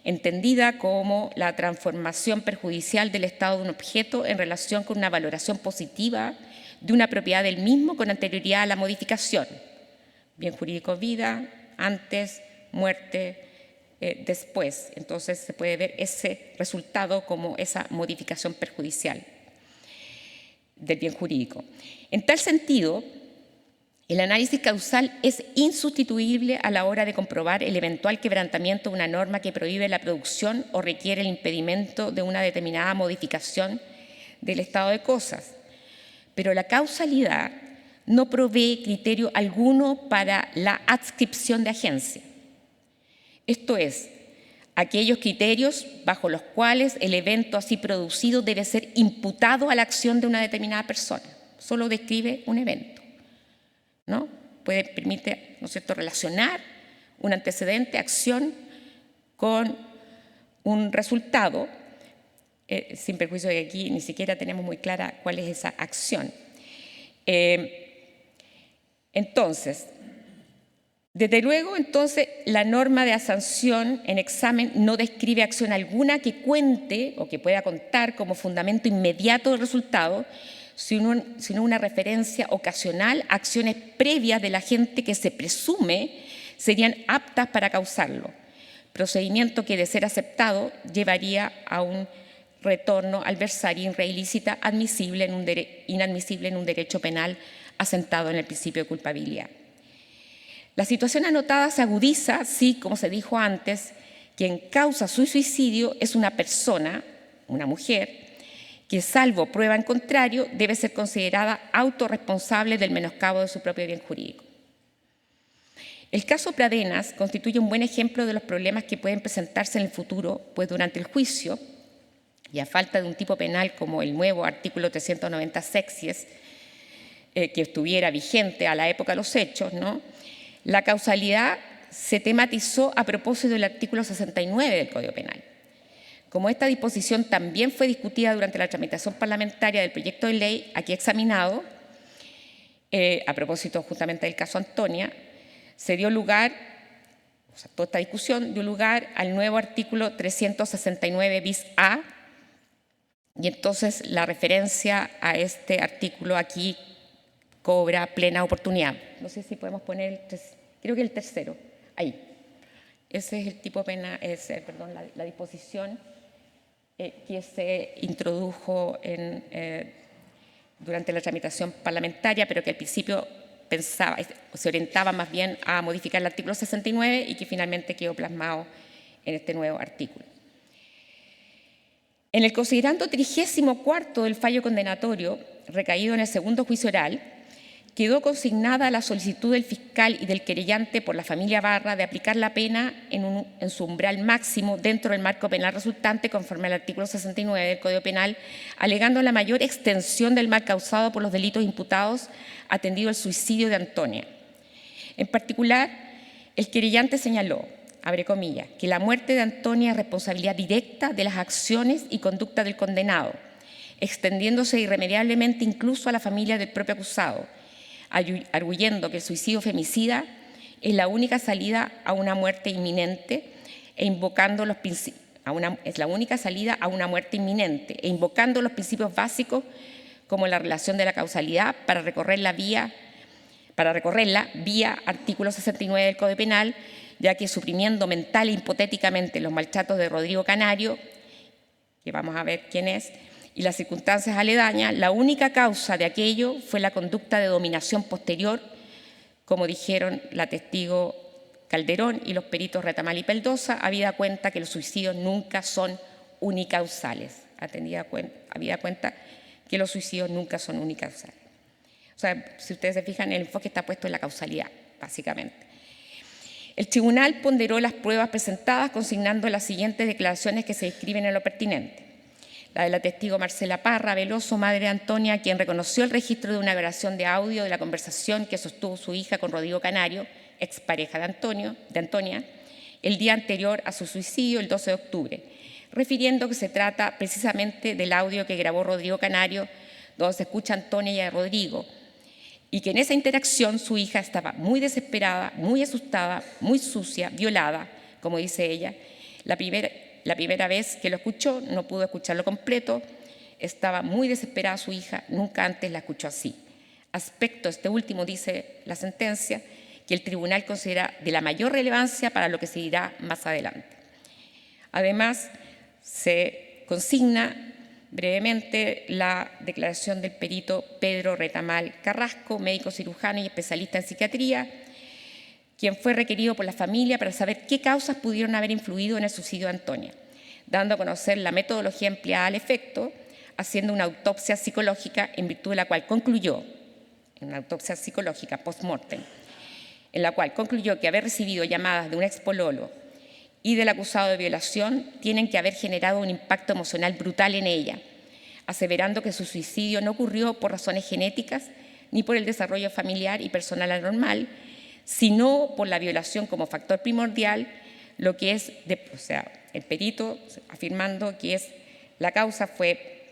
[SPEAKER 5] entendida como la transformación perjudicial del estado de un objeto en relación con una valoración positiva de una propiedad del mismo con anterioridad a la modificación. Bien jurídico, vida, antes, muerte, después. Entonces se puede ver ese resultado como esa modificación perjudicial del bien jurídico. En tal sentido, el análisis causal es insustituible a la hora de comprobar el eventual quebrantamiento de una norma que prohíbe la producción o requiere el impedimento de una determinada modificación del estado de cosas. Pero la causalidad no provee criterio alguno para la adscripción de agencia. Esto es, aquellos criterios bajo los cuales el evento así producido debe ser imputado a la acción de una determinada persona. Solo describe un evento, ¿no? Permite, ¿no es cierto?, relacionar un antecedente, acción, con un resultado, sin perjuicio de que aquí ni siquiera tenemos muy clara cuál es esa acción. Entonces, desde luego, entonces, la norma de sanción en examen no describe acción alguna que cuente o que pueda contar como fundamento inmediato del resultado, sino una referencia ocasional a acciones previas del agente que se presume serían aptas para causarlo, procedimiento que, de ser aceptado, llevaría a un retorno al adversario in re ilícita inadmisible en un derecho penal asentado en el principio de culpabilidad. La situación anotada se agudiza si, como se dijo antes, quien causa su suicidio es una persona, una mujer, que, salvo prueba en contrario, debe ser considerada autorresponsable del menoscabo de su propio bien jurídico. El caso Pradenas constituye un buen ejemplo de los problemas que pueden presentarse en el futuro, pues durante el juicio, y a falta de un tipo penal como el nuevo artículo 390 sexies, que estuviera vigente a la época de los hechos, ¿no?, la causalidad se tematizó a propósito del artículo 69 del Código Penal. Como esta disposición también fue discutida durante la tramitación parlamentaria del proyecto de ley aquí examinado, a propósito justamente del caso Antonia, se dio lugar, o sea, toda esta discusión dio lugar al nuevo artículo 369 bis A, y entonces la referencia a este artículo aquí cobra plena oportunidad. No sé si podemos poner, creo que el tercero, ahí. Ese es el tipo penal, perdón, la disposición que se introdujo durante la tramitación parlamentaria, pero que al principio se orientaba más bien a modificar el artículo 69 y que finalmente quedó plasmado en este nuevo artículo. En el considerando 34º del fallo condenatorio, recaído en el segundo juicio oral, quedó consignada la solicitud del fiscal y del querellante por la familia Barra de aplicar la pena en su umbral máximo dentro del marco penal resultante conforme al artículo 69 del Código Penal, alegando la mayor extensión del mal causado por los delitos imputados, atendido el suicidio de Antonia. En particular, el querellante señaló, abre comillas, que la muerte de Antonia es responsabilidad directa de las acciones y conducta del condenado, extendiéndose irremediablemente incluso a la familia del propio acusado, arguyendo que el suicidio femicida es la única salida a una muerte inminente e invocando los principios básicos como la relación de la causalidad para recorrerla vía artículo 69 del Código Penal, ya que suprimiendo mental e hipotéticamente los maltratos de Rodrigo Canario, que vamos a ver quién es, y las circunstancias aledañas, la única causa de aquello fue la conducta de dominación posterior, como dijeron la testigo Calderón y los peritos Retamal y Peldosa, habida cuenta que los suicidios nunca son unicausales. Habida cuenta que los suicidios nunca son unicausales. O sea, si ustedes se fijan, el enfoque está puesto en la causalidad, básicamente. El tribunal ponderó las pruebas presentadas, consignando las siguientes declaraciones que se describen en lo pertinente. La de la testigo Marcela Parra Veloso, madre de Antonia, quien reconoció el registro de una grabación de audio de la conversación que sostuvo su hija con Rodrigo Canario, expareja de Antonia, el día anterior a su suicidio, el 12 de octubre, refiriendo que se trata precisamente del audio que grabó Rodrigo Canario, donde se escucha a Antonia y a Rodrigo, y que en esa interacción su hija estaba muy desesperada, muy asustada, muy sucia, violada, como dice ella. La primera vez que lo escuchó no pudo escucharlo completo, estaba muy desesperada su hija, nunca antes la escuchó así. Aspecto este último, dice la sentencia, que el tribunal considera de la mayor relevancia para lo que se dirá más adelante. Además, se consigna brevemente la declaración del perito Pedro Retamal Carrasco, médico cirujano y especialista en psiquiatría, quien fue requerido por la familia para saber qué causas pudieron haber influido en el suicidio de Antonia, dando a conocer la metodología empleada al efecto, haciendo una autopsia psicológica en virtud de la cual concluyó, una autopsia psicológica post-mortem, en la cual concluyó que haber recibido llamadas de un expololo y del acusado de violación tienen que haber generado un impacto emocional brutal en ella, aseverando que su suicidio no ocurrió por razones genéticas ni por el desarrollo familiar y personal anormal, sino por la violación como factor primordial, lo que es, el perito afirmando que la causa fue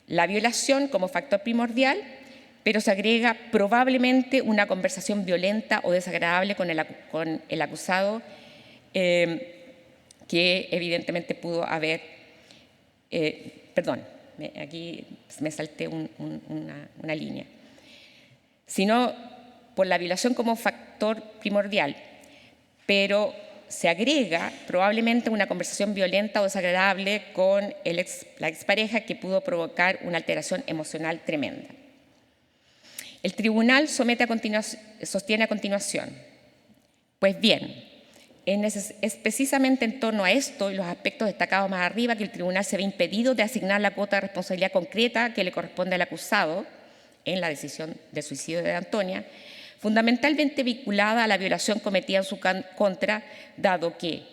[SPEAKER 5] la violación como factor primordial, pero se agrega probablemente una conversación violenta o desagradable con el acusado, que evidentemente pudo haber, aquí me salté una línea, sino por la violación como factor primordial, pero se agrega probablemente una conversación violenta o desagradable con la expareja que pudo provocar una alteración emocional tremenda. El tribunal sostiene a continuación, pues bien, es precisamente en torno a esto y los aspectos destacados más arriba que el tribunal se ve impedido de asignar la cuota de responsabilidad concreta que le corresponde al acusado en la decisión de suicidio de Antonia, fundamentalmente vinculada a la violación cometida en su contra, dado que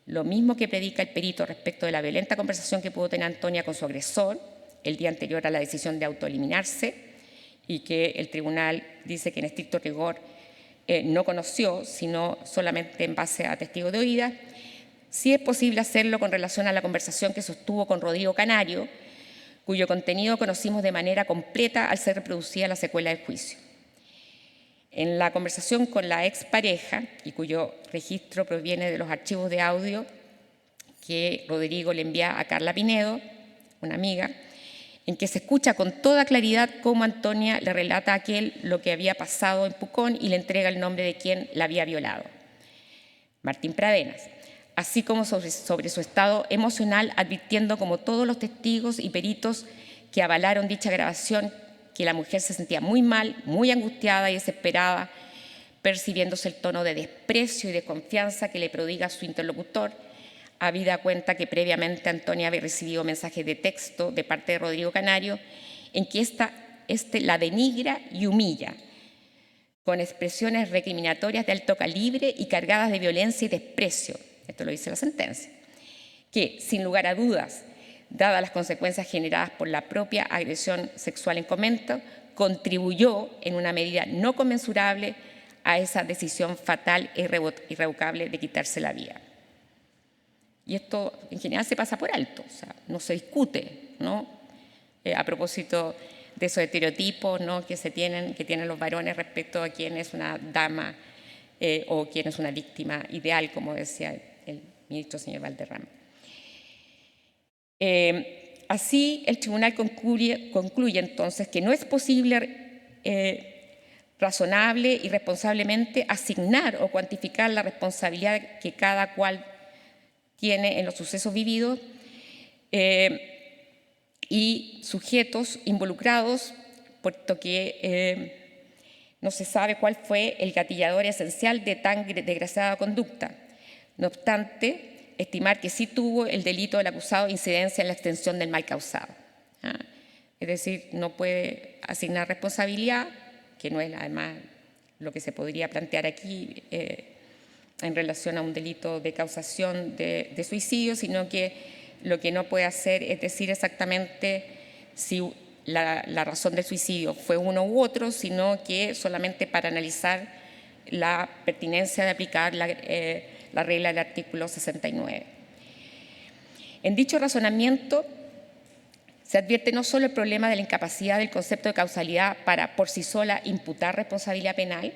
[SPEAKER 5] lo mismo que predica el perito respecto de la violenta conversación que pudo tener Antonia con su agresor el día anterior a la decisión de autoeliminarse y que el tribunal dice que en estricto rigor no conoció, sino solamente en base a testigos de oídas, sí es posible hacerlo con relación a la conversación que sostuvo con Rodrigo Canario, cuyo contenido conocimos de manera completa al ser reproducida en la secuela del juicio. En la conversación con la expareja, y cuyo registro proviene de los archivos de audio que Rodrigo le envía a Carla Pinedo, una amiga, en que se escucha con toda claridad cómo Antonia le relata a aquel lo que había pasado en Pucón y le entrega el nombre de quien la había violado, Martín Pradenas, así como sobre su estado emocional, advirtiendo como todos los testigos y peritos que avalaron dicha grabación que la mujer se sentía muy mal, muy angustiada y desesperada, percibiéndose el tono de desprecio y desconfianza que le prodiga su interlocutor, habida cuenta que previamente Antonia había recibido mensajes de texto de parte de Rodrigo Canario en que ésta este la denigra y humilla, con expresiones recriminatorias de alto calibre y cargadas de violencia y desprecio. Esto lo dice la sentencia. Que, sin lugar a dudas, dadas las consecuencias generadas por la propia agresión sexual en comento, contribuyó en una medida no conmensurable a esa decisión fatal e irrevocable de quitarse la vida. Y esto en general se pasa por alto, o sea, no se discute, ¿no? A propósito de esos estereotipos, ¿no? que tienen los varones respecto a quién es una dama o quién es una víctima ideal, como decía el ministro señor Valderrama. Así, el tribunal concluye entonces que no es posible razonable y responsablemente asignar o cuantificar la responsabilidad que cada cual tiene en los sucesos vividos y sujetos involucrados, puesto que no se sabe cuál fue el gatillador esencial de tan desgraciada conducta. No obstante, estimar que sí tuvo el delito del acusado incidencia en la extensión del mal causado. Es decir, no puede asignar responsabilidad, que no es además lo que se podría plantear aquí en relación a un delito de causación de suicidio, sino que lo que no puede hacer es decir exactamente si la razón del suicidio fue uno u otro, sino que solamente para analizar la pertinencia de aplicar la regla del artículo 69. En dicho razonamiento se advierte no solo el problema de la incapacidad del concepto de causalidad para por sí sola imputar responsabilidad penal,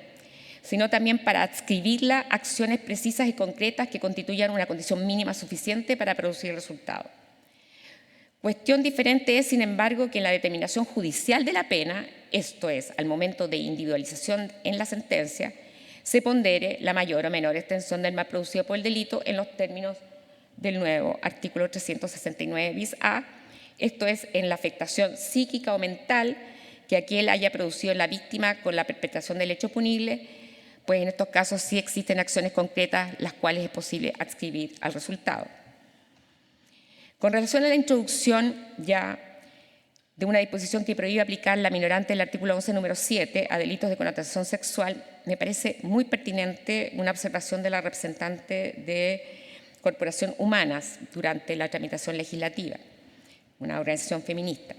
[SPEAKER 5] sino también para adscribirla a acciones precisas y concretas que constituyan una condición mínima suficiente para producir resultado. Cuestión diferente es, sin embargo, que en la determinación judicial de la pena, esto es, al momento de individualización en la sentencia, se pondere la mayor o menor extensión del mal producido por el delito en los términos del nuevo artículo 369 bis A, esto es, en la afectación psíquica o mental que aquel haya producido en la víctima con la perpetración del hecho punible, pues en estos casos sí existen acciones concretas las cuales es posible adscribir al resultado. Con relación a la introducción ya de una disposición que prohíbe aplicar la minorante del artículo 11, número 7, a delitos de connotación sexual, me parece muy pertinente una observación de la representante de Corporación Humanas durante la tramitación legislativa, una organización feminista.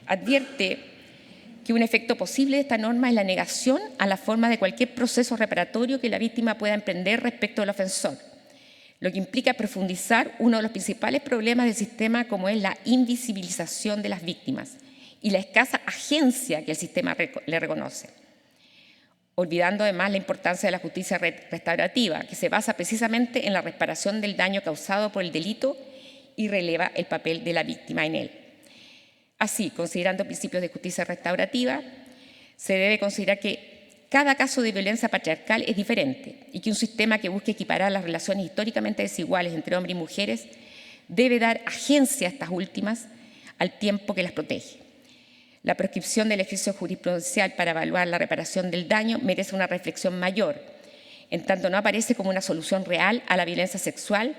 [SPEAKER 5] Advierte que un efecto posible de esta norma es la negación a la forma de cualquier proceso reparatorio que la víctima pueda emprender respecto al ofensor, lo que implica profundizar uno de los principales problemas del sistema, como es la invisibilización de las víctimas y la escasa agencia que el sistema le reconoce, olvidando además la importancia de la justicia restaurativa, que se basa precisamente en la reparación del daño causado por el delito y releva el papel de la víctima en él. Así, considerando principios de justicia restaurativa, se debe considerar que cada caso de violencia patriarcal es diferente y que un sistema que busque equiparar las relaciones históricamente desiguales entre hombres y mujeres debe dar agencia a estas últimas al tiempo que las protege. La prescripción del ejercicio jurisprudencial para evaluar la reparación del daño merece una reflexión mayor, en tanto no aparece como una solución real a la violencia sexual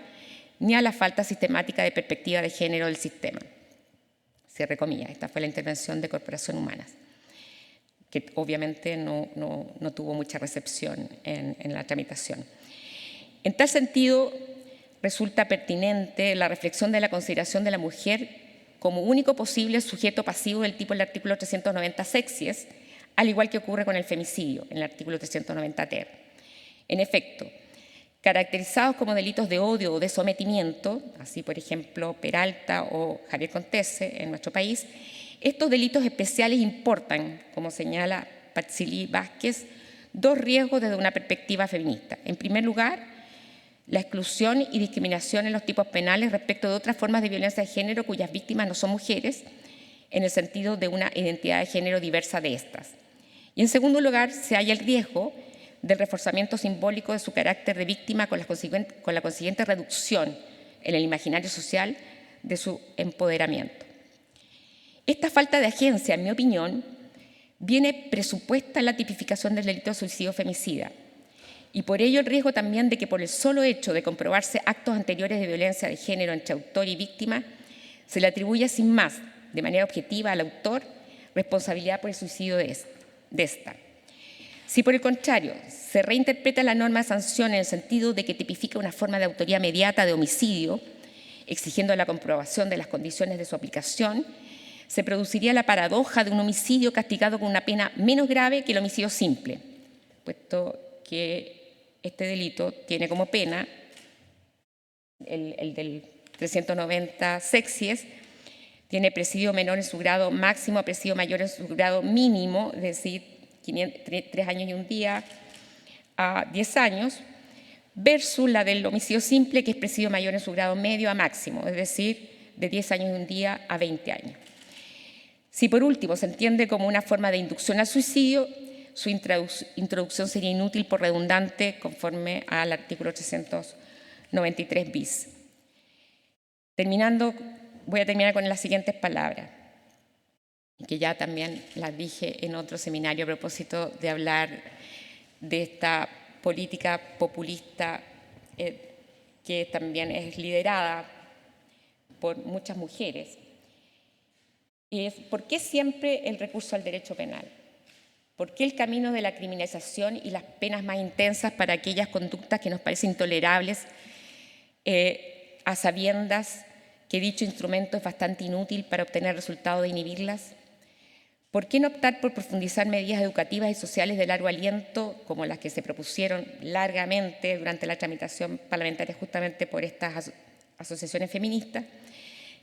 [SPEAKER 5] ni a la falta sistemática de perspectiva de género del sistema. Cierre comillas, esta fue la intervención de Corporación Humanas, que obviamente no tuvo mucha recepción en la tramitación. En tal sentido, resulta pertinente la reflexión de la consideración de la mujer como único posible sujeto pasivo del tipo del artículo 390 sexies, al igual que ocurre con el femicidio en el artículo 390 ter. En efecto, caracterizados como delitos de odio o de sometimiento, así por ejemplo Peralta o Javier Contese en nuestro país, estos delitos especiales importan, como señala Patsili Vázquez, dos riesgos desde una perspectiva feminista. En primer lugar, la exclusión y discriminación en los tipos penales respecto de otras formas de violencia de género cuyas víctimas no son mujeres, en el sentido de una identidad de género diversa de estas. Y en segundo lugar, se halla el riesgo del reforzamiento simbólico de su carácter de víctima con la consiguiente reducción en el imaginario social de su empoderamiento. Esta falta de agencia, en mi opinión, viene presupuesta en la tipificación del delito de suicidio femicida y por ello el riesgo también de que por el solo hecho de comprobarse actos anteriores de violencia de género entre autor y víctima se le atribuya sin más, de manera objetiva al autor, responsabilidad por el suicidio de esta. Si por el contrario se reinterpreta la norma de sanción en el sentido de que tipifica una forma de autoría inmediata de homicidio, exigiendo la comprobación de las condiciones de su aplicación, se produciría la paradoja de un homicidio castigado con una pena menos grave que el homicidio simple, puesto que este delito tiene como pena, el del 390 sexies, tiene presidio menor en su grado máximo a presidio mayor en su grado mínimo, es decir, 3 años y un día a 10 años, versus la del homicidio simple, que es presidio mayor en su grado medio a máximo, es decir, de 10 años y un día a 20 años. Si por último se entiende como una forma de inducción al suicidio, su introducción sería inútil por redundante conforme al artículo 393 bis. Voy a terminar con las siguientes palabras, que ya también las dije en otro seminario a propósito de hablar de esta política populista que también es liderada por muchas mujeres. ¿Por qué siempre el recurso al derecho penal? ¿Por qué el camino de la criminalización y las penas más intensas para aquellas conductas que nos parecen intolerables, a sabiendas que dicho instrumento es bastante inútil para obtener el resultado de inhibirlas? ¿Por qué no optar por profundizar medidas educativas y sociales de largo aliento, como las que se propusieron largamente durante la tramitación parlamentaria justamente por estas asociaciones feministas,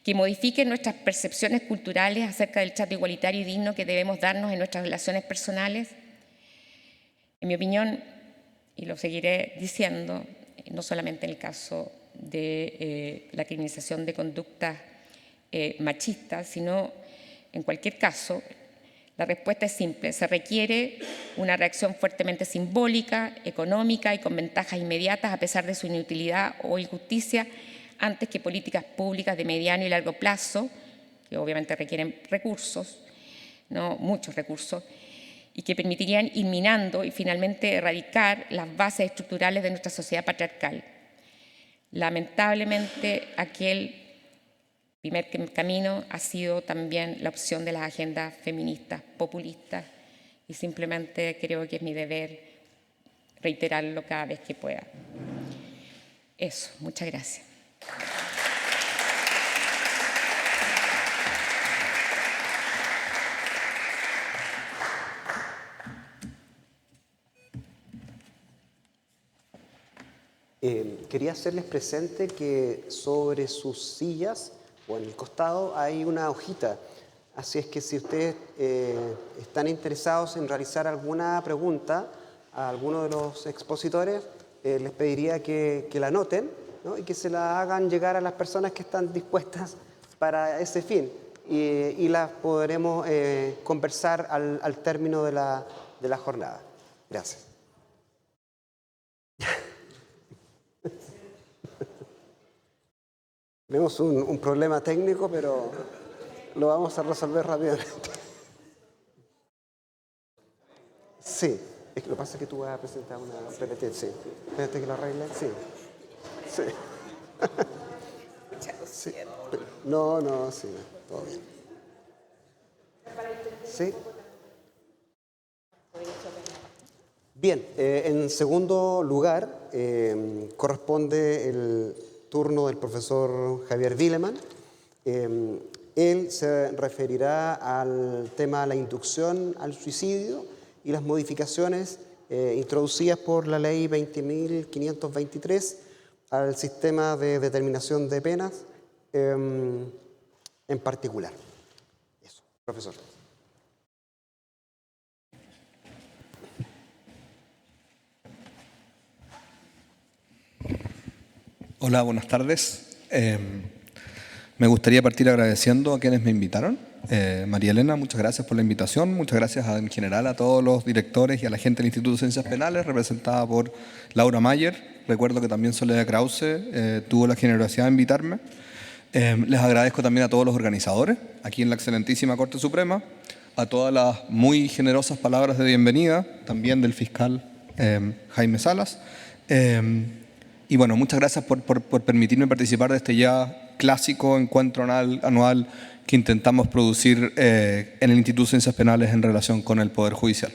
[SPEAKER 5] que modifiquen nuestras percepciones culturales acerca del trato igualitario y digno que debemos darnos en nuestras relaciones personales? En mi opinión, y lo seguiré diciendo, no solamente en el caso de la criminalización de conductas machistas, sino en cualquier caso, la respuesta es simple. Se requiere una reacción fuertemente simbólica, económica y con ventajas inmediatas a pesar de su inutilidad o injusticia, antes que políticas públicas de mediano y largo plazo, que obviamente requieren recursos, no muchos recursos, y que permitirían ir minando y finalmente erradicar las bases estructurales de nuestra sociedad patriarcal. Lamentablemente, aquel primer camino ha sido también la opción de las agendas feministas populistas, y simplemente creo que es mi deber reiterarlo cada vez que pueda. Eso, muchas gracias.
[SPEAKER 4] Quería hacerles presente que sobre sus sillas o en el costado hay una hojita. Así es que si ustedes están interesados en realizar alguna pregunta a alguno de los expositores, les pediría que la anoten, ¿no? Y que se la hagan llegar a las personas que están dispuestas para ese fin. Y las podremos conversar al término de la jornada. Gracias. Tenemos un problema técnico, pero lo vamos a resolver rápidamente. Sí, es que lo que pasa es que tú vas a presentar una PPT, sí. Espérate que lo arreglen, sí. Sí. Sí. No, sí, todo bien. Sí. Bien, en segundo lugar, corresponde el turno del profesor Javier Wileman. Él se referirá al tema de la inducción al suicidio y las modificaciones introducidas por la ley 20.523 al sistema de determinación de penas en particular. Eso, profesor.
[SPEAKER 6] Hola, buenas tardes. Me gustaría partir agradeciendo a quienes me invitaron. María Elena, muchas gracias por la invitación. Muchas gracias en general a todos los directores y a la gente del Instituto de Ciencias Penales, representada por Laura Mayer. Recuerdo que también Soledad Krause tuvo la generosidad de invitarme. Les agradezco también a todos los organizadores, aquí en la excelentísima Corte Suprema, a todas las muy generosas palabras de bienvenida, también del fiscal Jaime Salas. Y bueno, muchas gracias por permitirme participar de este ya clásico encuentro anual que intentamos producir en el Instituto de Ciencias Penales en relación con el Poder Judicial.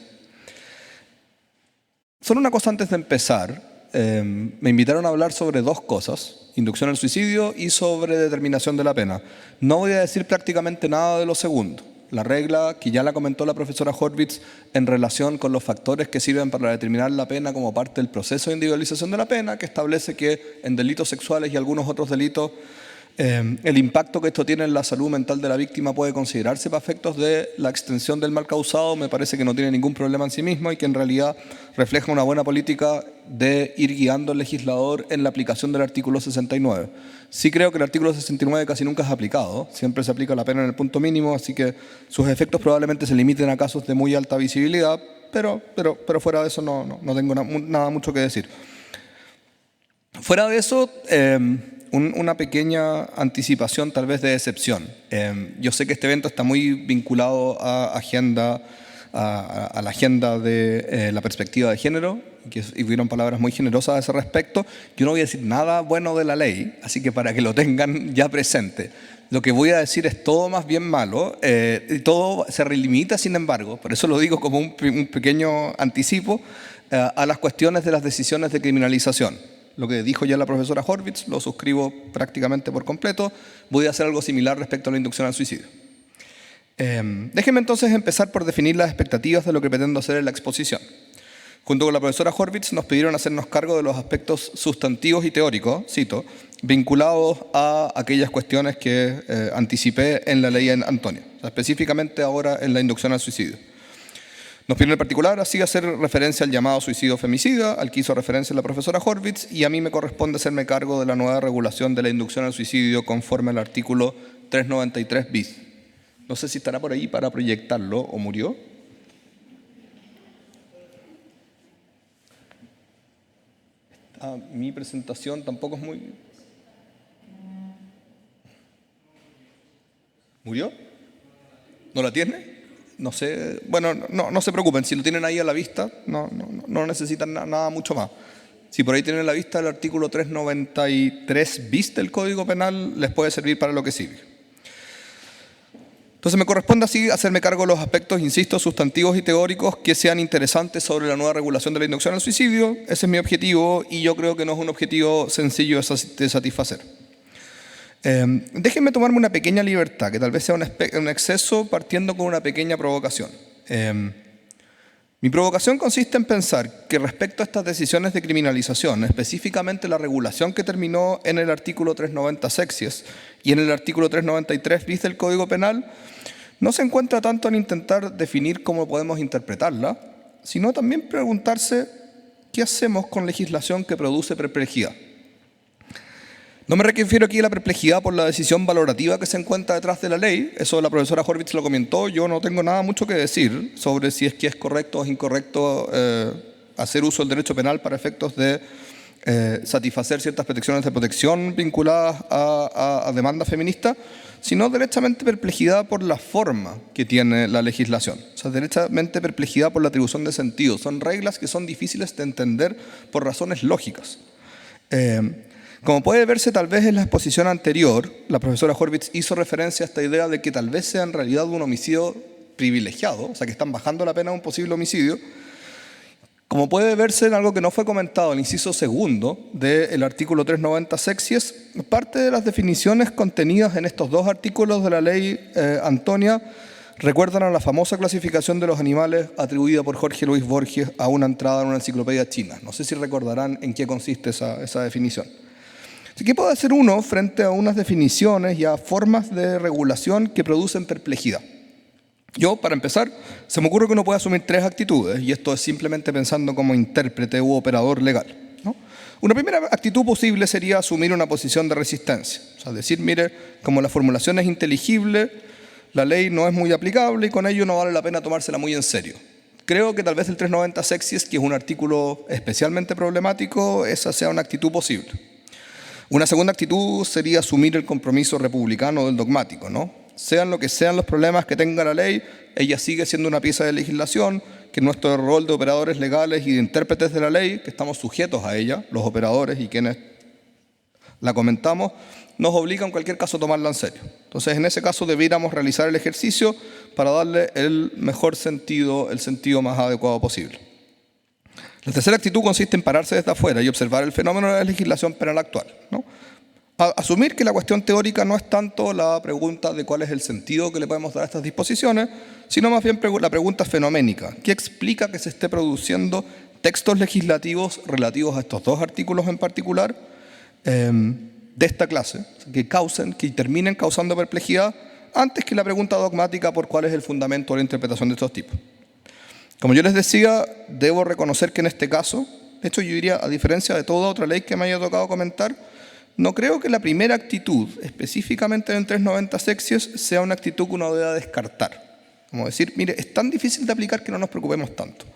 [SPEAKER 6] Solo una cosa antes de empezar. Me invitaron a hablar sobre dos cosas, inducción al suicidio y sobre determinación de la pena. No voy a decir prácticamente nada de lo segundo. La regla, que ya la comentó la profesora Horvitz, en relación con los factores que sirven para determinar la pena como parte del proceso de individualización de la pena, que establece que en delitos sexuales y algunos otros delitos el impacto que esto tiene en la salud mental de la víctima puede considerarse para efectos de la extensión del mal causado. Me parece que no tiene ningún problema en sí mismo y que en realidad refleja una buena política de ir guiando al legislador en la aplicación del artículo 69. Sí creo que el artículo 69 casi nunca es aplicado, siempre se aplica la pena en el punto mínimo, así que sus efectos probablemente se limiten a casos de muy alta visibilidad, pero fuera de eso no tengo nada mucho que decir. Fuera de eso, una pequeña anticipación tal vez de excepción. Yo sé que este evento está muy vinculado a la agenda de la perspectiva de género, y hubieron palabras muy generosas a ese respecto. Yo no voy a decir nada bueno de la ley, así que para que lo tengan ya presente. Lo que voy a decir es todo más bien malo, y todo se relimita, sin embargo, por eso lo digo como un pequeño anticipo, a las cuestiones de las decisiones de criminalización. Lo que dijo ya la profesora Horvitz, lo suscribo prácticamente por completo. Voy a hacer algo similar respecto a la inducción al suicidio. Déjenme entonces empezar por definir las expectativas de lo que pretendo hacer en la exposición. Junto con la profesora Horvitz nos pidieron hacernos cargo de los aspectos sustantivos y teóricos, cito, vinculados a aquellas cuestiones que anticipé en la ley en Antonio, o sea, específicamente ahora en la inducción al suicidio. Nos pidieron en particular así hacer referencia al llamado suicidio femicida, al que hizo referencia la profesora Horvitz, y a mí me corresponde hacerme cargo de la nueva regulación de la inducción al suicidio conforme al artículo 393 bis. No sé si estará por ahí para proyectarlo o murió. Mi presentación tampoco es muy... ¿Murió? ¿No la tiene? No sé, bueno, no se preocupen, si lo tienen ahí a la vista, no necesitan nada mucho más. Si por ahí tienen a la vista el artículo 393 bis del Código Penal, les puede servir para lo que sirve. Entonces me corresponde así hacerme cargo de los aspectos, insisto, sustantivos y teóricos que sean interesantes sobre la nueva regulación de la inducción al suicidio. Ese es mi objetivo y yo creo que no es un objetivo sencillo de satisfacer. Déjenme tomarme una pequeña libertad, que tal vez sea un exceso, partiendo con una pequeña provocación. Mi provocación consiste en pensar que respecto a estas decisiones de criminalización, específicamente la regulación que terminó en el artículo 390 sexies y en el artículo 393 bis del Código Penal, no se encuentra tanto en intentar definir cómo podemos interpretarla, sino también preguntarse qué hacemos con legislación que produce perplejidad. No me refiero aquí a la perplejidad por la decisión valorativa que se encuentra detrás de la ley, eso la profesora Horvitz lo comentó, yo no tengo nada mucho que decir sobre si es que es correcto o incorrecto hacer uso del derecho penal para efectos de satisfacer ciertas protecciones de protección vinculadas a demandas feministas, sino derechamente perplejidad por la forma que tiene la legislación, o sea, derechamente perplejidad por la atribución de sentido. Son reglas que son difíciles de entender por razones lógicas. Como puede verse tal vez en la exposición anterior, la profesora Horvitz hizo referencia a esta idea de que tal vez sea en realidad un homicidio privilegiado, o sea que están bajando la pena de un posible homicidio. Como puede verse en algo que no fue comentado, el inciso segundo del artículo 390 sexies, parte de las definiciones contenidas en estos dos artículos de la ley Antonia recuerdan a la famosa clasificación de los animales atribuida por Jorge Luis Borges a una entrada en una enciclopedia china. No sé si recordarán en qué consiste esa definición. ¿Qué puede hacer uno frente a unas definiciones y a formas de regulación que producen perplejidad? Yo, para empezar, se me ocurre que uno puede asumir tres actitudes, y esto es simplemente pensando como intérprete u operador legal, ¿no? Una primera actitud posible sería asumir una posición de resistencia, o sea, decir, mire, como la formulación es inteligible, la ley no es muy aplicable y con ello no vale la pena tomársela muy en serio. Creo que tal vez el 390 sexies, que es un artículo especialmente problemático, esa sea una actitud posible. Una segunda actitud sería asumir el compromiso republicano del dogmático, ¿no? Sean lo que sean los problemas que tenga la ley, ella sigue siendo una pieza de legislación, que nuestro rol de operadores legales y de intérpretes de la ley, que estamos sujetos a ella, los operadores y quienes la comentamos, nos obliga en cualquier caso a tomarla en serio. Entonces, en ese caso debiéramos realizar el ejercicio para darle el mejor sentido, el sentido más adecuado posible. La tercera actitud consiste en pararse desde afuera y observar el fenómeno de la legislación penal actual, ¿no? Asumir que la cuestión teórica no es tanto la pregunta de cuál es el sentido que le podemos dar a estas disposiciones, sino más bien la pregunta fenoménica. ¿Qué explica que se esté produciendo textos legislativos relativos a estos dos artículos en particular de esta clase, que terminen causando perplejidad antes que la pregunta dogmática por cuál es el fundamento o la interpretación de estos tipos? Como yo les decía, debo reconocer que en este caso, de hecho yo diría, a diferencia de toda otra ley que me haya tocado comentar, no creo que la primera actitud, específicamente en 390 sexios, sea una actitud que uno deba descartar. Como decir, mire, es tan difícil de aplicar que no nos preocupemos tanto.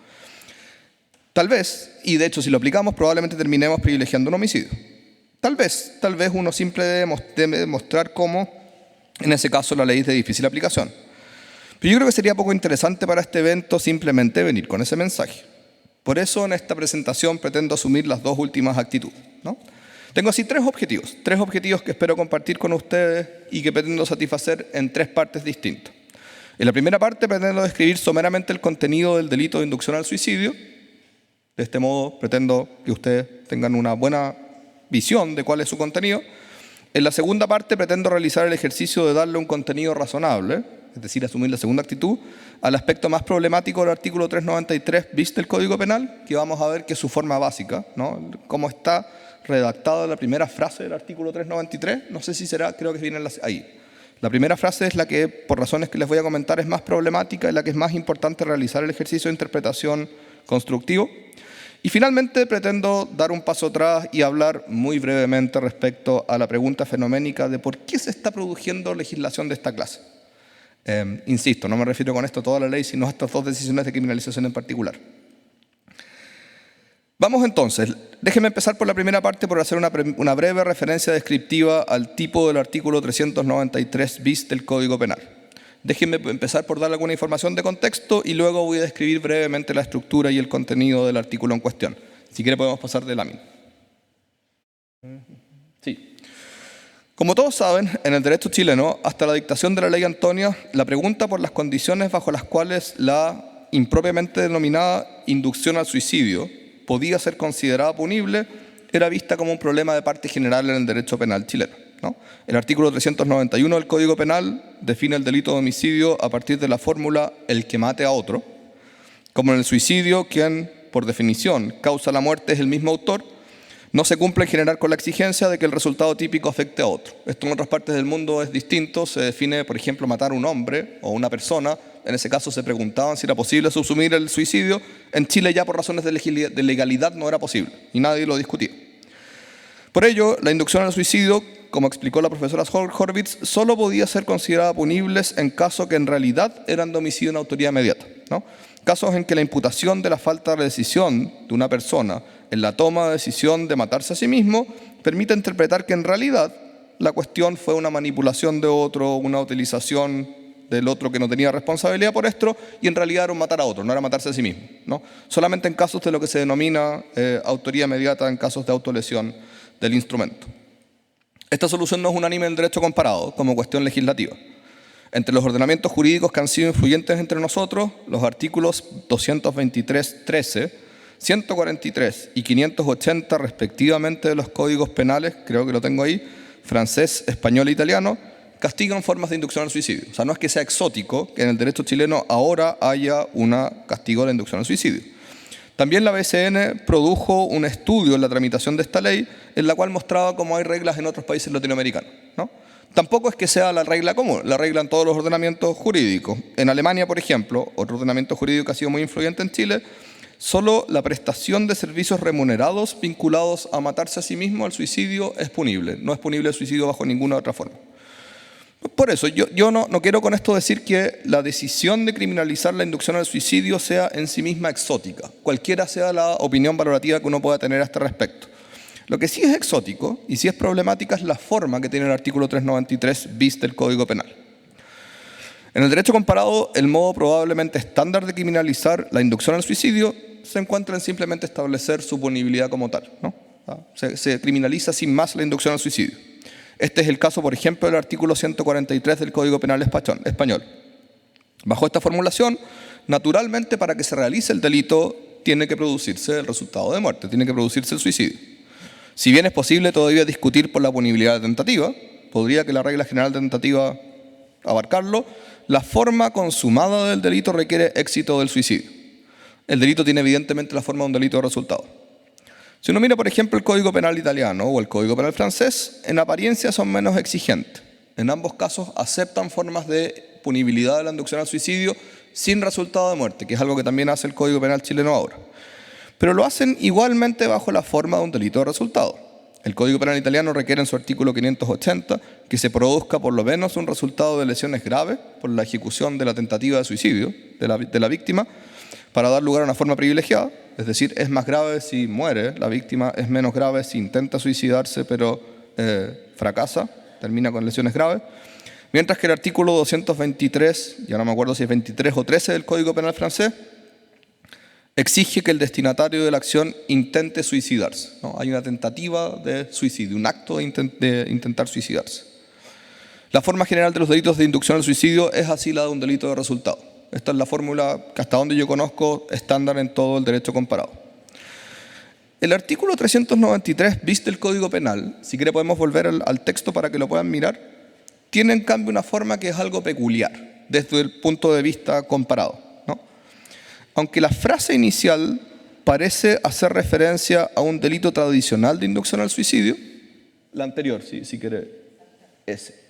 [SPEAKER 6] Tal vez, y de hecho si lo aplicamos probablemente terminemos privilegiando un homicidio. Tal vez uno simple debe demostrar cómo, en ese caso, la ley es de difícil aplicación. Pero yo creo que sería poco interesante para este evento simplemente venir con ese mensaje. Por eso en esta presentación pretendo asumir las dos últimas actitudes, ¿no? Tengo así tres objetivos que espero compartir con ustedes y que pretendo satisfacer en tres partes distintas. En la primera parte pretendo describir someramente el contenido del delito de inducción al suicidio. De este modo pretendo que ustedes tengan una buena visión de cuál es su contenido. En la segunda parte pretendo realizar el ejercicio de darle un contenido razonable, es decir, asumir la segunda actitud, al aspecto más problemático del artículo 393 bis del Código Penal, que vamos a ver que es su forma básica, ¿no? Cómo está redactada la primera frase del artículo 393, no sé si será, creo que viene ahí. La primera frase es la que, por razones que les voy a comentar, es más problemática, es la que es más importante realizar el ejercicio de interpretación constructivo. Y finalmente pretendo dar un paso atrás y hablar muy brevemente respecto a la pregunta fenoménica de por qué se está produciendo legislación de esta clase. Insisto, no me refiero con esto a toda la ley, sino a estas dos decisiones de criminalización en particular. Vamos entonces, déjenme empezar por la primera parte por hacer una breve referencia descriptiva al tipo del artículo 393 bis del Código Penal. Déjenme empezar por dar alguna información de contexto y luego voy a describir brevemente la estructura y el contenido del artículo en cuestión. Si quiere podemos pasar de lámina. Sí. Como todos saben, en el derecho chileno, hasta la dictación de la ley Antonia, la pregunta por las condiciones bajo las cuales la impropiamente denominada inducción al suicidio podía ser considerada punible era vista como un problema de parte general en el derecho penal chileno, ¿no? El artículo 391 del Código Penal define el delito de homicidio a partir de la fórmula el que mate a otro. Como en el suicidio, quien, por definición, causa la muerte es el mismo autor, no se cumple en general con la exigencia de que el resultado típico afecte a otro. Esto en otras partes del mundo es distinto. Se define, por ejemplo, matar a un hombre o una persona. En ese caso se preguntaban si era posible subsumir el suicidio. En Chile ya por razones de legalidad no era posible y nadie lo discutía. Por ello, la inducción al suicidio, como explicó la profesora Horvitz, solo podía ser considerada punibles en caso que en realidad eran de homicidio en autoría inmediata, ¿no? Casos en que la imputación de la falta de decisión de una persona en la toma de decisión de matarse a sí mismo permite interpretar que en realidad la cuestión fue una manipulación de otro, una utilización del otro que no tenía responsabilidad por esto y en realidad era un matar a otro, no era matarse a sí mismo, ¿no? Solamente en casos de lo que se denomina autoría inmediata, en casos de autolesión del instrumento. Esta solución no es unánime en el derecho comparado como cuestión legislativa. Entre los ordenamientos jurídicos que han sido influyentes entre nosotros, los artículos 223.13, 143 y 580 respectivamente de los códigos penales, creo que lo tengo ahí, francés, español e italiano, castigan formas de inducción al suicidio. O sea, no es que sea exótico que en el derecho chileno ahora haya un castigo de la inducción al suicidio. También la BCN produjo un estudio en la tramitación de esta ley en la cual mostraba cómo hay reglas en otros países latinoamericanos, ¿no? Tampoco es que sea la regla común, la regla en todos los ordenamientos jurídicos. En Alemania, por ejemplo, otro ordenamiento jurídico que ha sido muy influyente en Chile, solo la prestación de servicios remunerados vinculados a matarse a sí mismo, al suicidio, es punible. No es punible el suicidio bajo ninguna otra forma. Por eso, yo no quiero con esto decir que la decisión de criminalizar la inducción al suicidio sea en sí misma exótica, cualquiera sea la opinión valorativa que uno pueda tener a este respecto. Lo que sí es exótico y sí es problemática es la forma que tiene el artículo 393 bis del Código Penal. En el derecho comparado, el modo probablemente estándar de criminalizar la inducción al suicidio se encuentra en simplemente establecer su punibilidad como tal, ¿no? Se criminaliza sin más la inducción al suicidio. Este es el caso, por ejemplo, del artículo 143 del Código Penal español. Bajo esta formulación, naturalmente, para que se realice el delito, tiene que producirse el resultado de muerte, tiene que producirse el suicidio. Si bien es posible todavía discutir por la punibilidad de tentativa, podría que la regla general de tentativa abarcarlo, la forma consumada del delito requiere éxito del suicidio. El delito tiene evidentemente la forma de un delito de resultado. Si uno mira, por ejemplo, el Código Penal italiano o el Código Penal francés, en apariencia son menos exigentes. En ambos casos aceptan formas de punibilidad de la inducción al suicidio sin resultado de muerte, que es algo que también hace el Código Penal chileno ahora. Pero lo hacen igualmente bajo la forma de un delito de resultado. El Código Penal italiano requiere en su artículo 580 que se produzca por lo menos un resultado de lesiones graves por la ejecución de la tentativa de suicidio de la víctima para dar lugar a una forma privilegiada. Es decir, es más grave si muere la víctima, es menos grave si intenta suicidarse pero fracasa, termina con lesiones graves. Mientras que el artículo 223, ya no me acuerdo si es 23 o 13 del Código Penal francés, exige que el destinatario de la acción intente suicidarse, ¿no? Hay una tentativa de suicidio, un acto de intentar suicidarse. La forma general de los delitos de inducción al suicidio es así la de un delito de resultado. Esta es la fórmula que hasta donde yo conozco estándar en todo el derecho comparado. El artículo 393 bis del Código Penal, si quiere podemos volver al texto para que lo puedan mirar, tiene en cambio una forma que es algo peculiar desde el punto de vista comparado, ¿no? Aunque la frase inicial parece hacer referencia a un delito tradicional de inducción al suicidio, la anterior, si quiere, ese.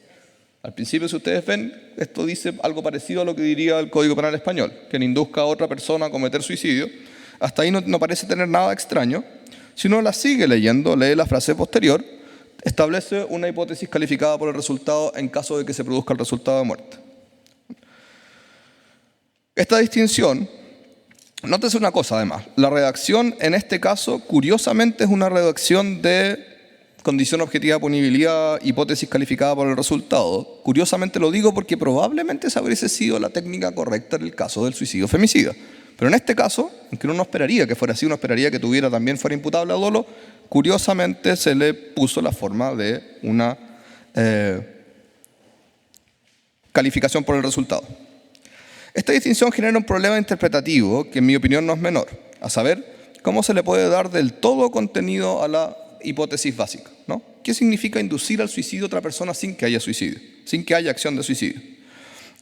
[SPEAKER 6] Al principio, si ustedes ven, esto dice algo parecido a lo que diría el Código Penal español, que induzca a otra persona a cometer suicidio. Hasta ahí no parece tener nada extraño. Si uno la sigue leyendo, lee la frase posterior, establece una hipótesis calificada por el resultado en caso de que se produzca el resultado de muerte. Esta distinción, nótese una cosa además, la redacción en este caso, curiosamente, es una redacción de condición objetiva de punibilidad, hipótesis calificada por el resultado. Curiosamente lo digo porque probablemente esa hubiese sido la técnica correcta en el caso del suicidio femicida. Pero en este caso, aunque uno no esperaría que fuera así, uno esperaría que también fuera imputable a dolo, curiosamente se le puso la forma de una calificación por el resultado. Esta distinción genera un problema interpretativo que en mi opinión no es menor, a saber, cómo se le puede dar del todo contenido a la hipótesis básica, ¿no? ¿Qué significa inducir al suicidio a otra persona sin que haya suicidio, sin que haya acción de suicidio?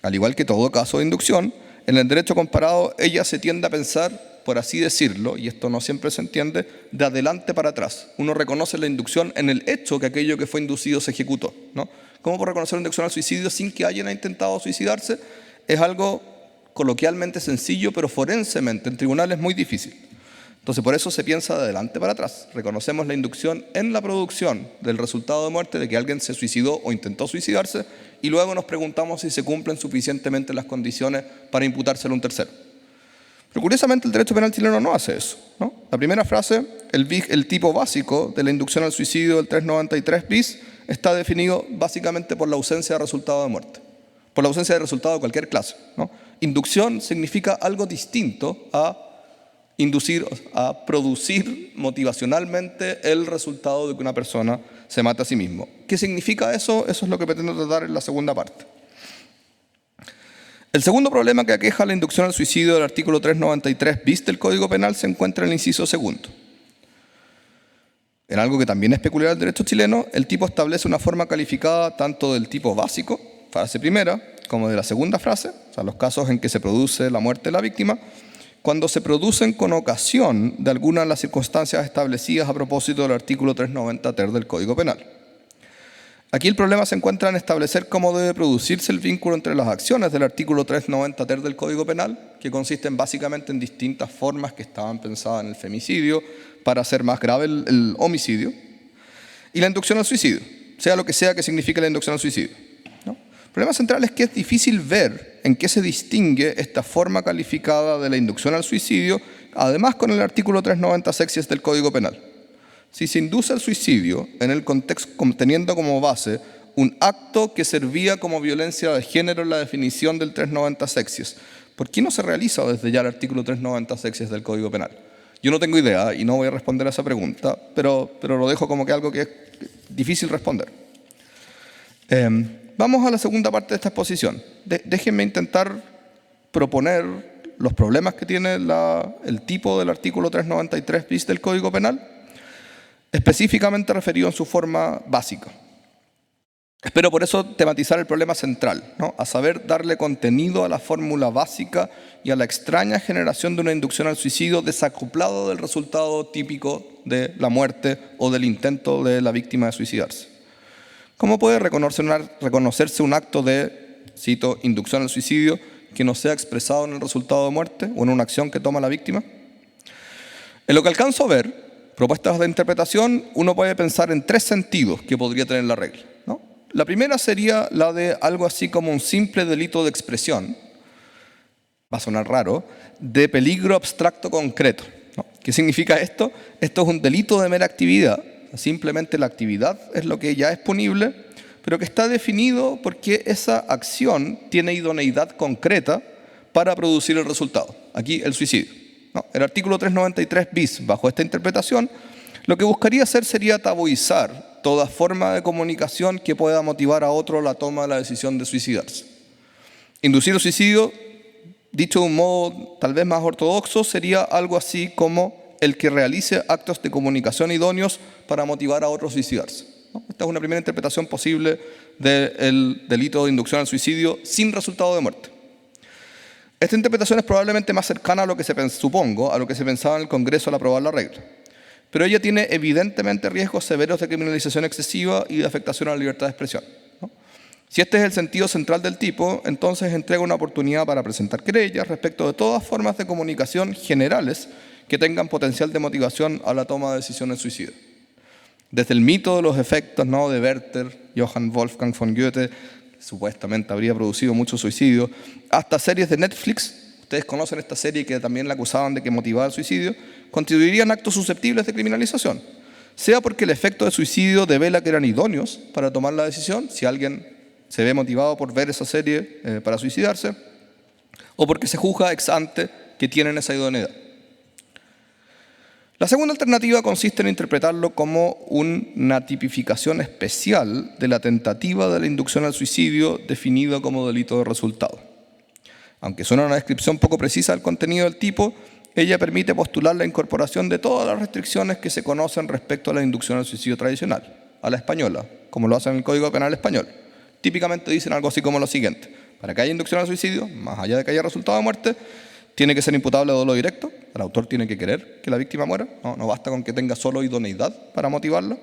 [SPEAKER 6] Al igual que todo caso de inducción, en el derecho comparado ella se tiende a pensar, por así decirlo, y esto no siempre se entiende, de adelante para atrás. Uno reconoce la inducción en el hecho que aquello que fue inducido se ejecutó, ¿no? ¿Cómo puedo reconocer una inducción al suicidio sin que hayan intentado suicidarse? Es algo coloquialmente sencillo, pero forensemente en tribunales muy difícil. Entonces, por eso se piensa de adelante para atrás. Reconocemos la inducción en la producción del resultado de muerte de que alguien se suicidó o intentó suicidarse y luego nos preguntamos si se cumplen suficientemente las condiciones para imputárselo a un tercero. Pero curiosamente el derecho penal chileno no hace eso, ¿no? La primera frase, el tipo básico de la inducción al suicidio del 393 bis, está definido básicamente por la ausencia de resultado de muerte, por la ausencia de resultado de cualquier clase, ¿no? Inducción significa algo distinto a inducir, a producir motivacionalmente el resultado de que una persona se mate a sí mismo. ¿Qué significa eso? Eso es lo que pretendo tratar en la segunda parte. El segundo problema que aqueja la inducción al suicidio del artículo 393 bis del Código Penal se encuentra en el inciso segundo. En algo que también es peculiar del derecho chileno, el tipo establece una forma calificada tanto del tipo básico, frase primera, como de la segunda frase, o sea, los casos en que se produce la muerte de la víctima, cuando se producen con ocasión de alguna de las circunstancias establecidas a propósito del artículo 390 ter del Código Penal. Aquí el problema se encuentra en establecer cómo debe producirse el vínculo entre las acciones del artículo 390 ter del Código Penal, que consisten básicamente en distintas formas que estaban pensadas en el femicidio para hacer más grave el homicidio, y la inducción al suicidio, sea lo que sea que signifique la inducción al suicidio, ¿no? El problema central es que es difícil ver en qué se distingue esta forma calificada de la inducción al suicidio, además con el artículo 390 sexies del Código Penal. Si se induce al suicidio en el contexto teniendo como base un acto que servía como violencia de género en la definición del 390 sexies, ¿por qué no se realiza desde ya el artículo 390 sexies del Código Penal? Yo no tengo idea y no voy a responder a esa pregunta, pero lo dejo como que algo que es difícil responder. Vamos a la segunda parte de esta exposición. Déjenme intentar proponer los problemas que tiene el tipo del artículo 393 bis del Código Penal, específicamente referido en su forma básica. Espero por eso tematizar el problema central, ¿no? A saber, darle contenido a la fórmula básica y a la extraña generación de una inducción al suicidio desacoplado del resultado típico de la muerte o del intento de la víctima de suicidarse. ¿Cómo puede reconocerse un acto de, cito, inducción al suicidio que no sea expresado en el resultado de muerte o en una acción que toma la víctima? En lo que alcanzo a ver, propuestas de interpretación, uno puede pensar en 3 sentidos que podría tener la regla, ¿no? La primera sería la de algo así como un simple delito de expresión, va a sonar raro, de peligro abstracto concreto, ¿no? ¿Qué significa esto? Esto es un delito de mera actividad, simplemente la actividad es lo que ya es punible, pero que está definido porque esa acción tiene idoneidad concreta para producir el resultado, aquí el suicidio, ¿no? El artículo 393 bis, bajo esta interpretación, lo que buscaría hacer sería tabuizar toda forma de comunicación que pueda motivar a otro la toma de la decisión de suicidarse. Inducir el suicidio, dicho de un modo tal vez más ortodoxo, sería algo así como el que realice actos de comunicación idóneos para motivar a otros a suicidarse, ¿no? Esta es una primera interpretación posible del delito de inducción al suicidio sin resultado de muerte. Esta interpretación es probablemente más cercana a lo que supongo, a lo que se pensaba en el Congreso al aprobar la regla. Pero ella tiene evidentemente riesgos severos de criminalización excesiva y de afectación a la libertad de expresión, ¿no? Si este es el sentido central del tipo, entonces entrega una oportunidad para presentar querellas respecto de todas formas de comunicación generales que tengan potencial de motivación a la toma de decisiones suicidas. Desde el mito de los efectos, ¿no?, de Werther, Johann Wolfgang von Goethe, que supuestamente habría producido muchos suicidios, hasta series de Netflix. Ustedes conocen esta serie que también la acusaban de que motivaba el suicidio, constituirían actos susceptibles de criminalización, sea porque el efecto de suicidio devela que eran idóneos para tomar la decisión, si alguien se ve motivado por ver esa serie para suicidarse, o porque se juzga ex ante que tienen esa idoneidad. La segunda alternativa consiste en interpretarlo como una tipificación especial de la tentativa de la inducción al suicidio definida como delito de resultado. Aunque suena una descripción poco precisa del contenido del tipo, ella permite postular la incorporación de todas las restricciones que se conocen respecto a la inducción al suicidio tradicional, a la española, como lo hacen en el Código Penal español. Típicamente dicen algo así como lo siguiente: para que haya inducción al suicidio, más allá de que haya resultado de muerte, tiene que ser imputable de dolo directo, el autor tiene que querer que la víctima muera, no basta con que tenga solo idoneidad para motivarla.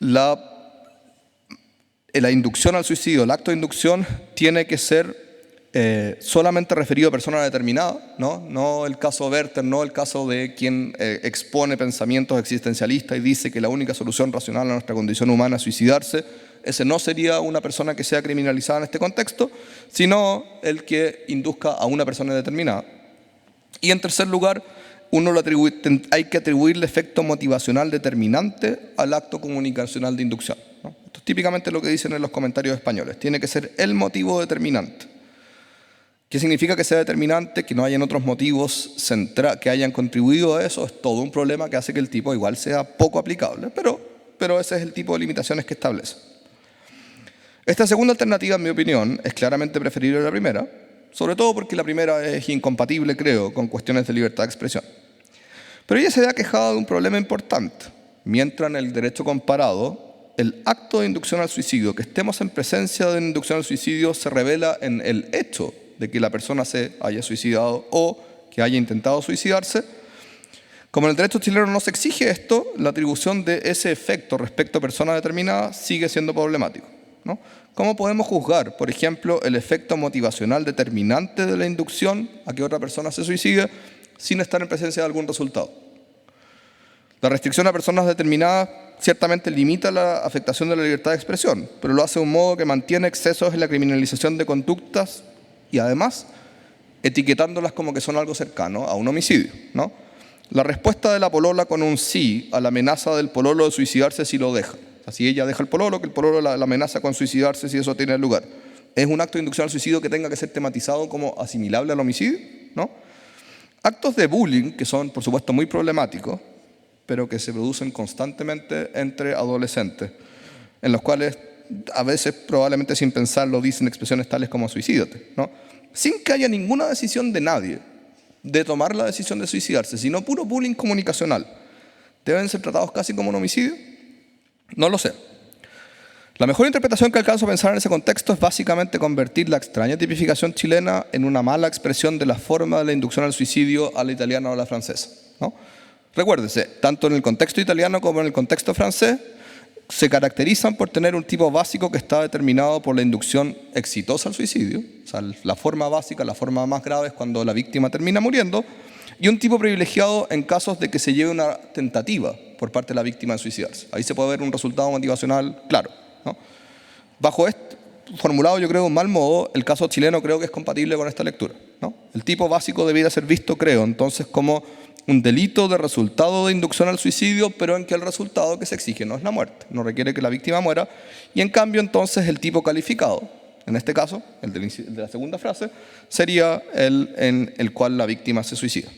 [SPEAKER 6] La inducción al suicidio, el acto de inducción, tiene que ser solamente referido a persona determinada, no el caso Werther, no el caso de quien expone pensamientos existencialistas y dice que la única solución racional a nuestra condición humana es suicidarse. Ese no sería una persona que sea criminalizada en este contexto, sino el que induzca a una persona determinada. Y en tercer lugar, hay que atribuirle efecto motivacional determinante al acto comunicacional de inducción, ¿no? Esto es típicamente lo que dicen en los comentarios españoles. Tiene que ser el motivo determinante. ¿Qué significa que sea determinante? Que no hayan otros motivos que hayan contribuido a eso. Es todo un problema que hace que el tipo igual sea poco aplicable, pero ese es el tipo de limitaciones que establece. Esta segunda alternativa, en mi opinión, es claramente preferible a la primera, sobre todo porque la primera es incompatible, creo, con cuestiones de libertad de expresión. Pero ella se ha quejado de un problema importante. Mientras en el derecho comparado, el acto de inducción al suicidio, que estemos en presencia de una inducción al suicidio, se revela en el hecho de que la persona se haya suicidado o que haya intentado suicidarse. Como en el derecho chileno no se exige esto, la atribución de ese efecto respecto a persona determinada sigue siendo problemático, ¿no? ¿Cómo podemos juzgar, por ejemplo, el efecto motivacional determinante de la inducción a que otra persona se suicide sin estar en presencia de algún resultado? La restricción a personas determinadas ciertamente limita la afectación de la libertad de expresión, pero lo hace de un modo que mantiene excesos en la criminalización de conductas y además etiquetándolas como que son algo cercano a un homicidio, ¿no? La respuesta de la polola con un sí a la amenaza del pololo de suicidarse si lo deja. Si ella deja el pololo, que el pololo la amenaza con suicidarse si eso tiene lugar. ¿Es un acto de inducción al suicidio que tenga que ser tematizado como asimilable al homicidio? ¿No? Actos de bullying, que son por supuesto muy problemáticos, pero que se producen constantemente entre adolescentes. en los cuales a veces probablemente sin pensarlo dicen expresiones tales como suicídate, ¿no? Sin que haya ninguna decisión de nadie de tomar la decisión de suicidarse, sino puro bullying comunicacional. ¿Deben ser tratados casi como un homicidio? No lo sé. La mejor interpretación que alcanzo a pensar en ese contexto es básicamente convertir la extraña tipificación chilena en una mala expresión de la forma de la inducción al suicidio a la italiana o a la francesa, ¿no? Recuérdese, tanto en el contexto italiano como en el contexto francés, se caracterizan por tener un tipo básico que está determinado por la inducción exitosa al suicidio, o sea, la forma básica, la forma más grave es cuando la víctima termina muriendo, y un tipo privilegiado en casos de que se lleve una tentativa por parte de la víctima de suicidarse. Ahí se puede ver un resultado motivacional claro, ¿no? Bajo este formulado, yo creo, de un mal modo, el caso chileno creo que es compatible con esta lectura, ¿no? El tipo básico debiera ser visto, creo, entonces como un delito de resultado de inducción al suicidio, pero en que el resultado que se exige no es la muerte, no requiere que la víctima muera, y en cambio entonces el tipo calificado, en este caso, el de la segunda frase, sería el en el cual la víctima se suicida.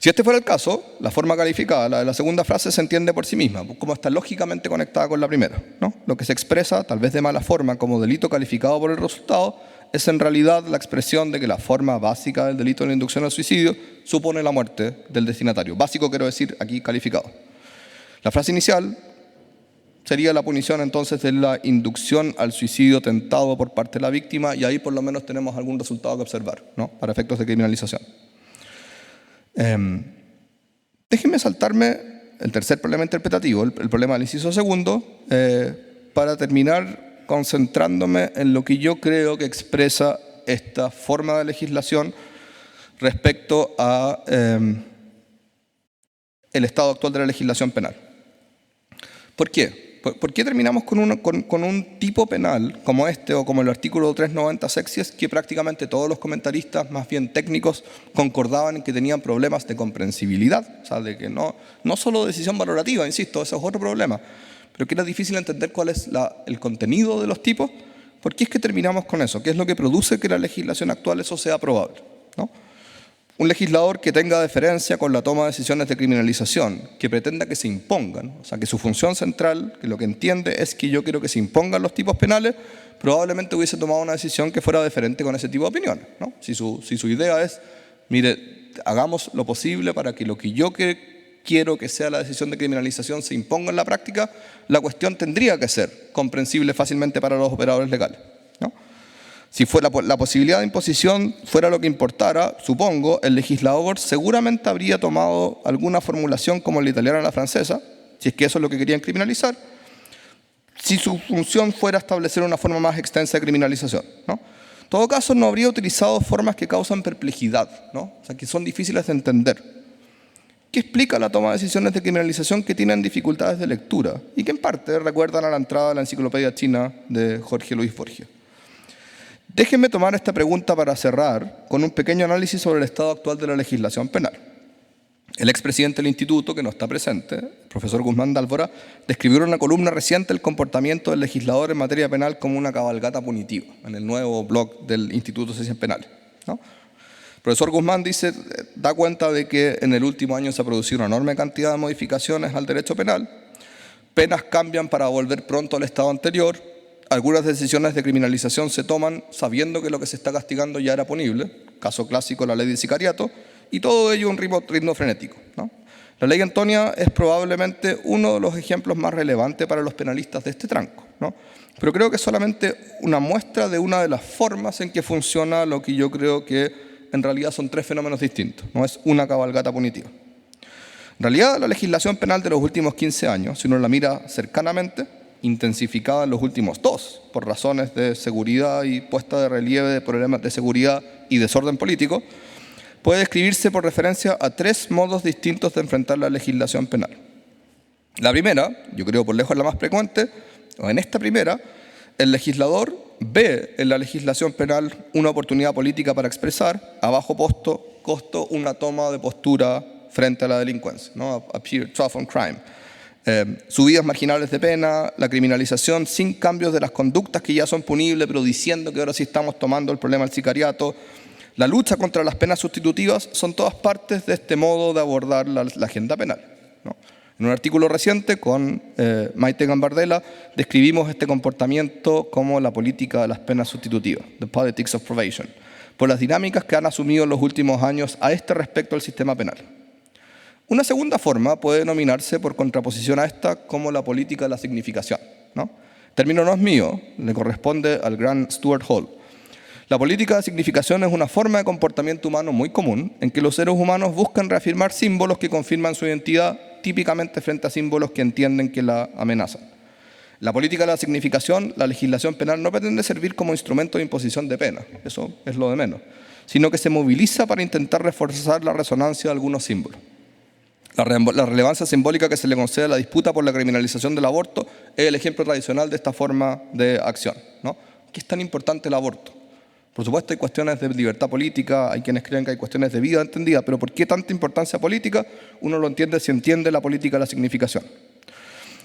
[SPEAKER 6] Si este fuera el caso, la forma calificada, la de la segunda frase, se entiende por sí misma, como está lógicamente conectada con la primera, ¿no? Lo que se expresa, tal vez de mala forma, como delito calificado por el resultado, es en realidad la expresión de que la forma básica del delito de la inducción al suicidio supone la muerte del destinatario. Básico quiero decir aquí calificado. La frase inicial sería la punición entonces de la inducción al suicidio tentado por parte de la víctima, y ahí por lo menos tenemos algún resultado que observar, ¿no? Para efectos de criminalización. Déjenme saltarme el tercer problema interpretativo, el problema del inciso segundo, para terminar concentrándome en lo que yo creo que expresa esta forma de legislación respecto a el estado actual de la legislación penal. ¿Por qué? ¿Por qué terminamos con un tipo penal como este o como el artículo 390 sexies que prácticamente todos los comentaristas más bien técnicos concordaban en que tenían problemas de comprensibilidad? O sea, de que no solo decisión valorativa, insisto, ese es otro problema, pero que era difícil entender cuál es el contenido de los tipos. ¿Por qué es que terminamos con eso? ¿Qué es lo que produce que la legislación actual eso sea probable, ¿no? Un legislador que tenga deferencia con la toma de decisiones de criminalización, que pretenda que se impongan, o sea, que su función central, que lo que entiende es que yo quiero que se impongan los tipos penales, probablemente hubiese tomado una decisión que fuera diferente con ese tipo de opiniones, ¿no? Si su idea es, mire, hagamos lo posible para que lo que yo quiero que sea la decisión de criminalización se imponga en la práctica, la cuestión tendría que ser comprensible fácilmente para los operadores legales, ¿no? Si fuera la posibilidad de imposición fuera lo que importara, supongo, el legislador seguramente habría tomado alguna formulación como la italiana o la francesa, si es que eso es lo que querían criminalizar, si su función fuera establecer una forma más extensa de criminalización, ¿no? En todo caso, no habría utilizado formas que causan perplejidad, ¿no? O sea, que son difíciles de entender. ¿Qué explica la toma de decisiones de criminalización que tienen dificultades de lectura y que en parte recuerdan a la entrada de la enciclopedia china de Jorge Luis Borges? Déjenme tomar esta pregunta para cerrar con un pequeño análisis sobre el estado actual de la legislación penal. El expresidente del instituto, que no está presente, el profesor Guzmán Dálvora, describió en una columna reciente el comportamiento del legislador en materia penal como una cabalgata punitiva, en el nuevo blog del Instituto de Ciencias Penales, ¿no? El profesor Guzmán da cuenta de que en el último año se ha producido una enorme cantidad de modificaciones al derecho penal, penas cambian para volver pronto al estado anterior, algunas decisiones de criminalización se toman sabiendo que lo que se está castigando ya era punible, caso clásico la ley de sicariato, y todo ello un ritmo frenético, ¿no? La ley Antonia es probablemente uno de los ejemplos más relevantes para los penalistas de este tranco, ¿no? Pero creo que es solamente una muestra de una de las formas en que funciona lo que yo creo que en realidad son tres fenómenos distintos, no es una cabalgata punitiva. En realidad, la legislación penal de los últimos 15 años, si uno la mira cercanamente, intensificada en los últimos 2, por razones de seguridad y puesta de relieve de problemas de seguridad y desorden político, puede describirse por referencia a 3 modos distintos de enfrentar la legislación penal. La primera, yo creo por lejos la más frecuente, o en esta primera, el legislador ve en la legislación penal una oportunidad política para expresar a bajo costo una toma de postura frente a la delincuencia, ¿no? A pure tough on crime. Subidas marginales de pena, la criminalización sin cambios de las conductas que ya son punibles, pero diciendo que ahora sí estamos tomando el problema del sicariato, la lucha contra las penas sustitutivas, son todas partes de este modo de abordar la agenda penal, ¿no? En un artículo reciente con Maite Gambardella describimos este comportamiento como la política de las penas sustitutivas, the politics of probation, por las dinámicas que han asumido en los últimos años a este respecto al sistema penal. Una segunda forma puede denominarse, por contraposición a esta, como la política de la significación, ¿no? El término no es mío, le corresponde al gran Stuart Hall. La política de significación es una forma de comportamiento humano muy común en que los seres humanos buscan reafirmar símbolos que confirman su identidad, típicamente frente a símbolos que entienden que la amenazan. La política de la significación, la legislación penal no pretende servir como instrumento de imposición de pena, eso es lo de menos, sino que se moviliza para intentar reforzar la resonancia de algunos símbolos. La relevancia simbólica que se le concede a la disputa por la criminalización del aborto es el ejemplo tradicional de esta forma de acción, ¿no? ¿Qué es tan importante el aborto? Por supuesto hay cuestiones de libertad política, hay quienes creen que hay cuestiones de vida entendida, pero ¿por qué tanta importancia política? Uno lo entiende si entiende la política de la significación.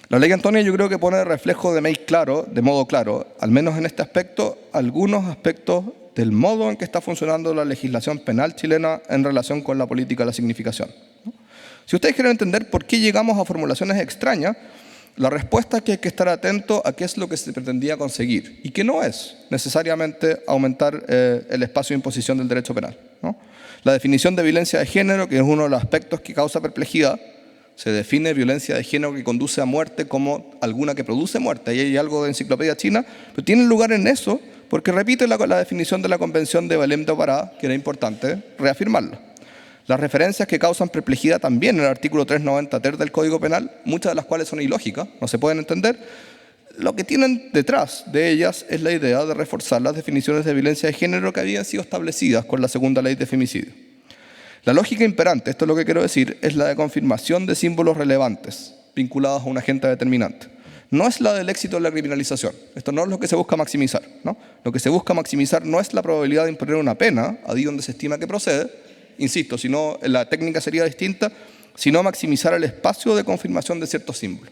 [SPEAKER 6] La ley Antonia yo creo que pone de reflejo de modo claro, al menos en este aspecto, algunos aspectos del modo en que está funcionando la legislación penal chilena en relación con la política de la significación, ¿no? Si ustedes quieren entender por qué llegamos a formulaciones extrañas, la respuesta es que hay que estar atento a qué es lo que se pretendía conseguir y que no es necesariamente aumentar el espacio de imposición del derecho penal, ¿no? La definición de violencia de género, que es uno de los aspectos que causa perplejidad, se define violencia de género que conduce a muerte como alguna que produce muerte. Ahí hay algo de enciclopedia china, pero tiene lugar en eso porque repite la definición de la Convención de Belém do Pará, que era importante reafirmarla. Las referencias que causan perplejidad también en el artículo 393 del Código Penal, muchas de las cuales son ilógicas, no se pueden entender, lo que tienen detrás de ellas es la idea de reforzar las definiciones de violencia de género que habían sido establecidas con la segunda ley de femicidio. La lógica imperante, esto es lo que quiero decir, es la de confirmación de símbolos relevantes vinculados a un agente determinante. No es la del éxito de la criminalización. Esto no es lo que se busca maximizar, ¿no? Lo que se busca maximizar no es la probabilidad de imponer una pena, allí donde se estima que procede, insisto, si no, la técnica sería distinta, sino maximizar el espacio de confirmación de ciertos símbolos.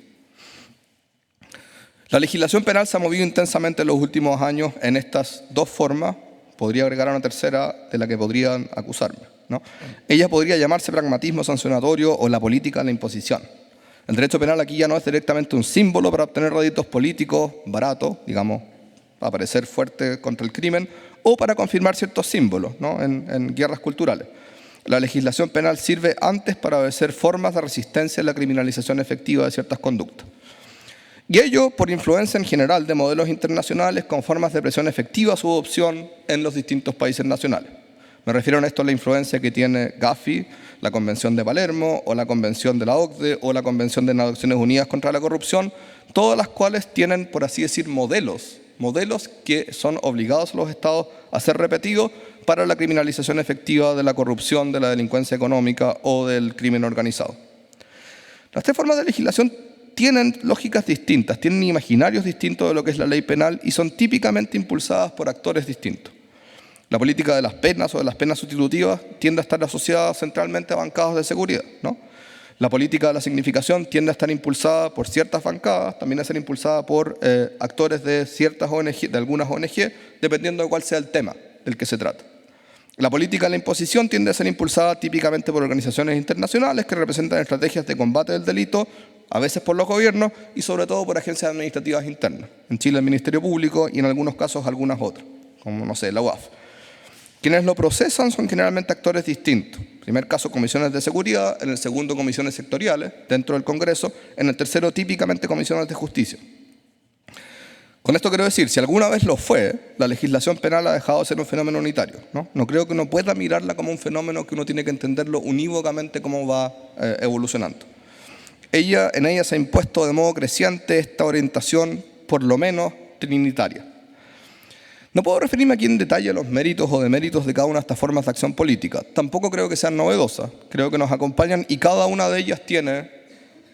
[SPEAKER 6] La legislación penal se ha movido intensamente en los últimos años en estas dos formas. Podría agregar una tercera de la que podrían acusarme, ¿no? Ella podría llamarse pragmatismo sancionatorio o la política de la imposición. El derecho penal aquí ya no es directamente un símbolo para obtener réditos políticos baratos, digamos, para parecer fuerte contra el crimen, o para confirmar ciertos símbolos, ¿no? en guerras culturales. La legislación penal sirve antes para obedecer formas de resistencia a la criminalización efectiva de ciertas conductas. Y ello por influencia en general de modelos internacionales con formas de presión efectiva a su adopción en los distintos países nacionales. Me refiero a esto a la influencia que tiene Gafi, la Convención de Palermo, o la Convención de la OCDE, o la Convención de Naciones Unidas contra la Corrupción, todas las cuales tienen, por así decir, modelos que son obligados a los estados a ser repetidos para la criminalización efectiva de la corrupción, de la delincuencia económica o del crimen organizado. Las tres formas de legislación tienen lógicas distintas, tienen imaginarios distintos de lo que es la ley penal y son típicamente impulsadas por actores distintos. La política de las penas o de las penas sustitutivas tiende a estar asociada centralmente a bancadas de seguridad, ¿no? La política de la significación tiende a estar impulsada por ciertas bancadas, también a ser impulsada por actores de ciertas ONG, de algunas ONG, dependiendo de cuál sea el tema del que se trata. La política de la imposición tiende a ser impulsada típicamente por organizaciones internacionales que representan estrategias de combate del delito, a veces por los gobiernos y sobre todo por agencias administrativas internas. En Chile el Ministerio Público y en algunos casos algunas otras, como no sé, la UAF. Quienes lo procesan son generalmente actores distintos. En el primer caso, comisiones de seguridad, en el segundo, comisiones sectoriales dentro del Congreso, en el tercero, típicamente, comisiones de justicia. Con esto quiero decir, si alguna vez lo fue, la legislación penal ha dejado de ser un fenómeno unitario, ¿no? No creo que uno pueda mirarla como un fenómeno que uno tiene que entenderlo unívocamente cómo va evolucionando. En ella se ha impuesto de modo creciente esta orientación, por lo menos, trinitaria. No puedo referirme aquí en detalle a los méritos o deméritos de cada una de estas formas de acción política. Tampoco creo que sean novedosas. Creo que nos acompañan y cada una de ellas tiene,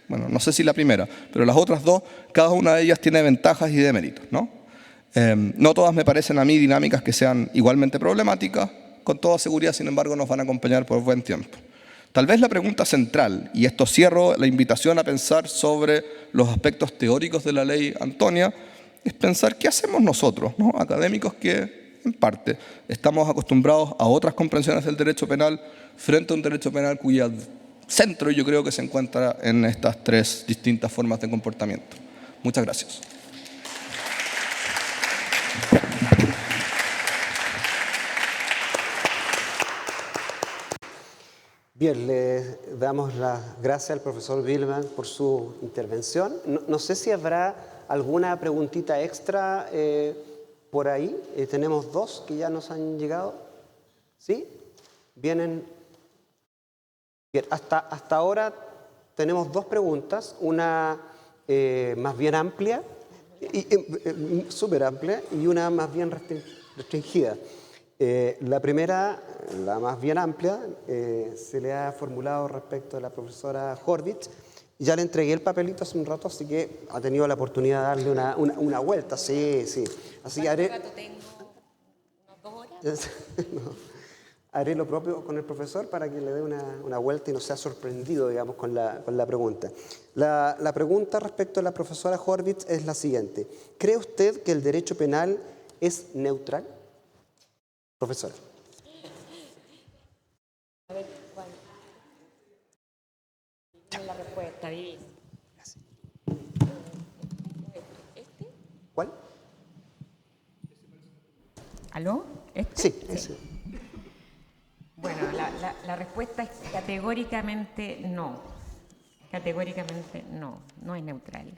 [SPEAKER 6] bueno, no sé si la primera, pero las otras dos, cada una de ellas tiene ventajas y deméritos, ¿no? No todas me parecen a mí dinámicas que sean igualmente problemáticas. Con toda seguridad, sin embargo, nos van a acompañar por buen tiempo. Tal vez la pregunta central, y esto cierro la invitación a pensar sobre los aspectos teóricos de la ley Antonia, es pensar qué hacemos nosotros, ¿no? Académicos que, en parte, estamos acostumbrados a otras comprensiones del derecho penal frente a un derecho penal cuya centro, yo creo que se encuentra en estas tres distintas formas de comportamiento. Muchas gracias.
[SPEAKER 4] Bien, le damos las gracias al profesor Billman por su intervención. No sé si habrá alguna preguntita extra por ahí. Tenemos dos que ya nos han llegado. ¿Sí? Vienen. Bien, hasta ahora tenemos dos preguntas. Una más bien amplia, súper amplia, y una más bien restringida. La primera, la más bien amplia, se le ha formulado respecto a la profesora Horvitz. Ya le entregué el papelito hace un rato, así que ha tenido la oportunidad de darle una vuelta. Sí, sí. Así que haré...
[SPEAKER 5] ¿Cuánto rato tengo? ¿Unas 2 horas?
[SPEAKER 4] No. Haré lo propio con el profesor para que le dé una vuelta y no sea sorprendido, digamos, con la pregunta. La pregunta respecto a la profesora Horvitz es la siguiente. ¿Cree usted que el derecho penal es neutral? Profesora.
[SPEAKER 5] A ver, ¿cuál? Dime la respuesta, divina. ¿Este?
[SPEAKER 4] ¿Cuál?
[SPEAKER 5] ¿Aló? ¿Este?
[SPEAKER 4] Sí, ese.
[SPEAKER 5] Bueno, la respuesta es categóricamente no. Categóricamente no, no es neutral.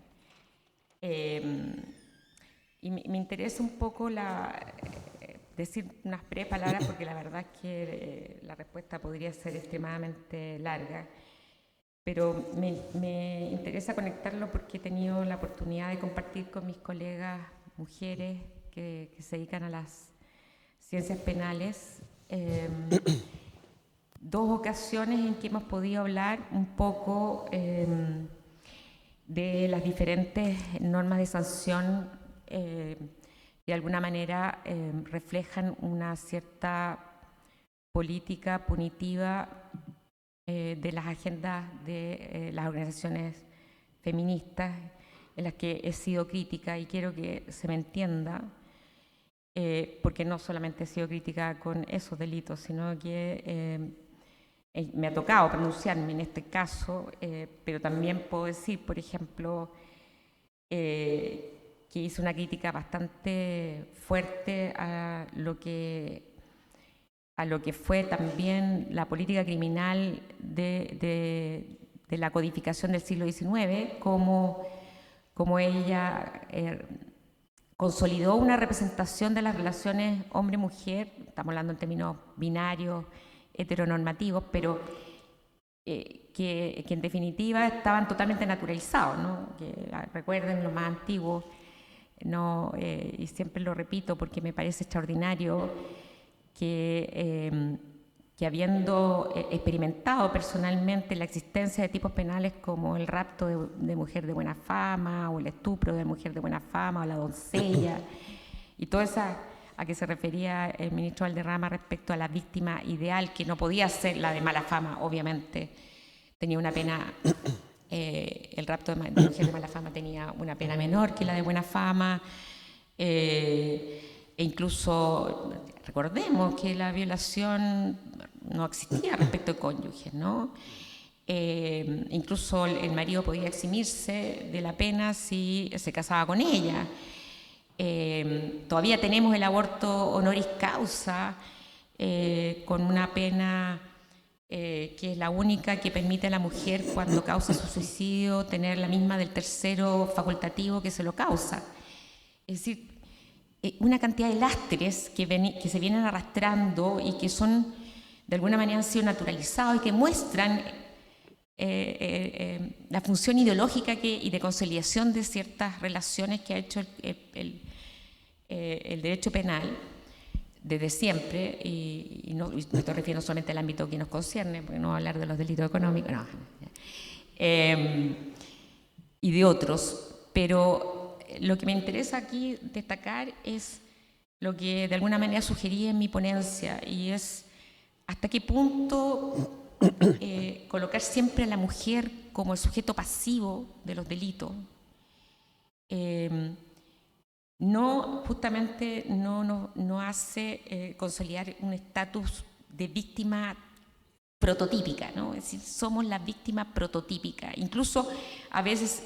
[SPEAKER 5] Y me interesa un poco decir unas breves palabras porque la verdad es que la respuesta podría ser extremadamente larga, pero me interesa conectarlo porque he tenido la oportunidad de compartir con mis colegas mujeres que se dedican a las ciencias penales dos ocasiones en que hemos podido hablar un poco de las diferentes normas de sanción de alguna manera reflejan una cierta política punitiva de las agendas de las organizaciones feministas en las que he sido crítica y quiero que se me entienda, porque no solamente he sido crítica con esos delitos, sino que me ha tocado pronunciarme en este caso, pero también puedo decir, por ejemplo, que hice una crítica bastante fuerte a lo que fue también la política criminal de la codificación del siglo XIX, como ella consolidó una representación de las relaciones hombre-mujer, estamos hablando en términos binarios, heteronormativos, pero que en definitiva estaban totalmente naturalizados, ¿no? Que, recuerden lo más antiguo, no, y siempre lo repito porque me parece extraordinario que habiendo experimentado personalmente la existencia de tipos penales como el rapto de mujer de buena fama o el estupro de mujer de buena fama o la doncella y toda esa a que se refería el ministro Valderrama respecto a la víctima ideal, que no podía ser la de mala fama, obviamente. Tenía una pena, el rapto de mujer de mala fama tenía una pena menor que la de buena fama, e incluso recordemos que la violación no existía respecto de cónyuges, ¿no? Incluso el marido podía eximirse de la pena si se casaba con ella. Todavía tenemos el aborto honoris causa, con una pena que es la única que permite a la mujer cuando causa su suicidio tener la misma del tercero facultativo que se lo causa. Es decir, una cantidad de lastres que se vienen arrastrando y que son, de alguna manera han sido naturalizados y que muestran la función ideológica y de conciliación de ciertas relaciones que ha hecho el derecho penal desde siempre, y no me estoy refiriendo solamente al ámbito que nos concierne, porque no voy a hablar de los delitos económicos, no, y de otros, pero lo que me interesa aquí destacar es lo que de alguna manera sugerí en mi ponencia, y es hasta qué punto colocar siempre a la mujer como el sujeto pasivo de los delitos justamente no hace consolidar un estatus de víctima prototípica, ¿no? Es decir, somos la víctima prototípica, incluso a veces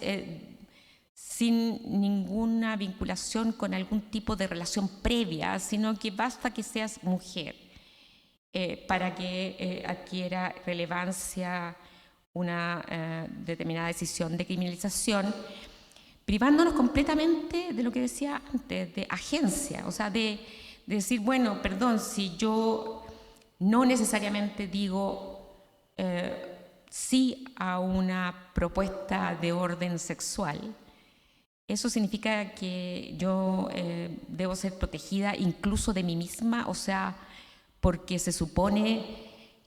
[SPEAKER 5] sin ninguna vinculación con algún tipo de relación previa, sino que basta que seas mujer para que adquiera relevancia una determinada decisión de criminalización, privándonos completamente de lo que decía antes, de agencia, o sea, de decir, bueno, perdón, si yo no necesariamente digo sí a una propuesta de orden sexual, eso significa que yo debo ser protegida incluso de mí misma, o sea, porque se supone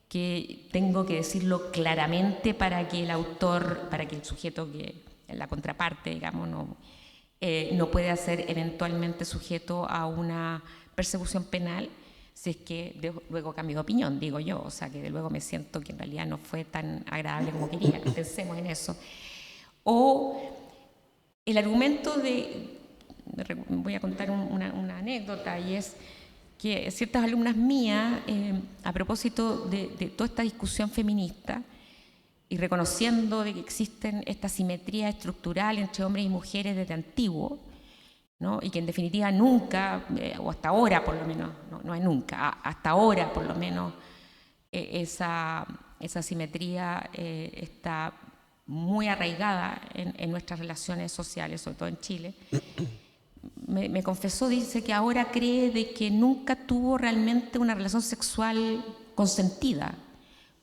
[SPEAKER 5] que tengo que decirlo claramente para que el autor, para que el sujeto, que la contraparte, digamos, no pueda ser eventualmente sujeto a una persecución penal si es que luego cambio de opinión, digo yo, o sea, que luego me siento que en realidad no fue tan agradable como quería, pensemos en eso. O el argumento voy a contar una anécdota, y es que ciertas alumnas mías, a propósito de toda esta discusión feminista, y reconociendo de que existen esta simetría estructural entre hombres y mujeres desde antiguo, ¿no? Y que en definitiva nunca, o hasta ahora por lo menos, no es nunca, hasta ahora por lo menos, esa simetría está muy arraigada en nuestras relaciones sociales, sobre todo en Chile. Me confesó, dice que ahora cree de que nunca tuvo realmente una relación sexual consentida,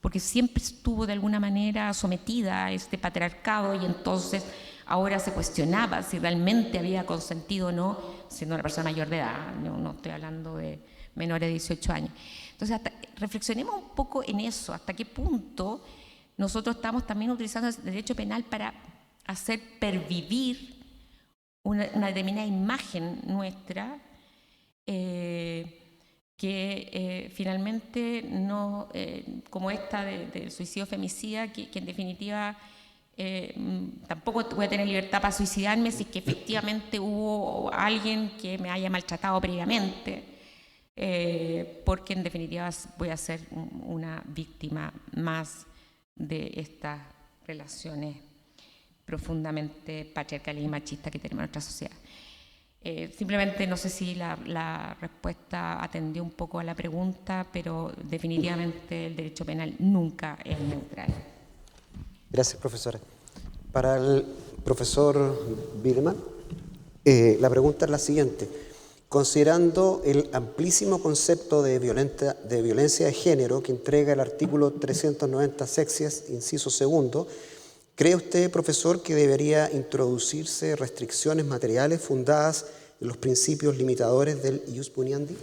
[SPEAKER 5] porque siempre estuvo de alguna manera sometida a este patriarcado, y entonces ahora se cuestionaba si realmente había consentido o no, siendo una persona mayor de edad, no estoy hablando de menores de 18 años. Entonces, reflexionemos un poco en eso, hasta qué punto nosotros estamos también utilizando el derecho penal para hacer pervivir una determinada imagen nuestra, que finalmente no, como esta del suicidio femicida, que en definitiva tampoco voy a tener libertad para suicidarme si es que efectivamente hubo alguien que me haya maltratado previamente, porque en definitiva voy a ser una víctima más de estas relaciones profundamente patriarcales y machistas que tenemos en nuestra sociedad. Simplemente no sé si la respuesta atendió un poco a la pregunta, pero definitivamente el derecho penal nunca es neutral.
[SPEAKER 4] Gracias, profesora. Para el profesor Biderman, la pregunta es la siguiente. Considerando el amplísimo concepto de violencia de género que entrega el artículo 390 sexies, inciso segundo, ¿cree usted, profesor, que debería introducirse restricciones materiales fundadas en los principios limitadores del ius puniendi?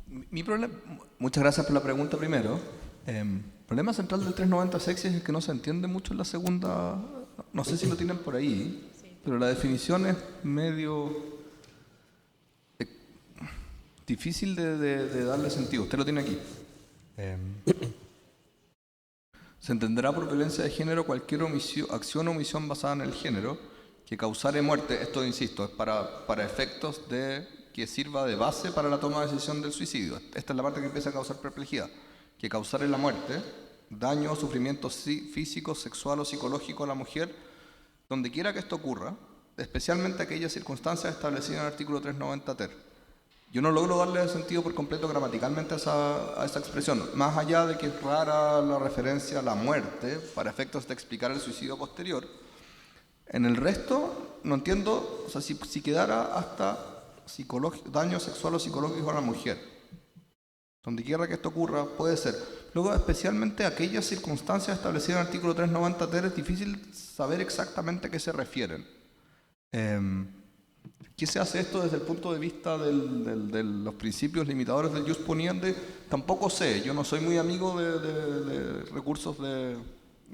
[SPEAKER 6] Mi problema, muchas gracias por la pregunta primero. El problema central del 390 sexies es que no se entiende mucho en la segunda, no sé si lo tienen por ahí, pero la definición es medio difícil de darle sentido. Usted lo tiene aquí. Se entenderá por violencia de género cualquier acción o omisión basada en el género que causare muerte. Esto, insisto, es para efectos de que sirva de base para la toma de decisión del suicidio. Esta es la parte que empieza a causar perplejidad. Que causare la muerte, daño o sufrimiento físico, sexual o psicológico a la mujer, donde quiera que esto ocurra, especialmente aquellas circunstancias establecidas en el artículo 390 ter. Yo no logro darle sentido por completo gramaticalmente a esa expresión, más allá de que es rara la referencia a la muerte para efectos de explicar el suicidio posterior. En el resto, no entiendo, o sea, si quedara hasta daño sexual o psicológico a la mujer, donde quiera que esto ocurra, puede ser. Luego, especialmente aquellas circunstancias establecidas en el artículo 390 ter, es difícil saber exactamente a qué se refieren. ¿Qué se hace esto desde el punto de vista de los principios limitadores del ius puniendi? Tampoco sé. Yo no soy muy amigo de recursos de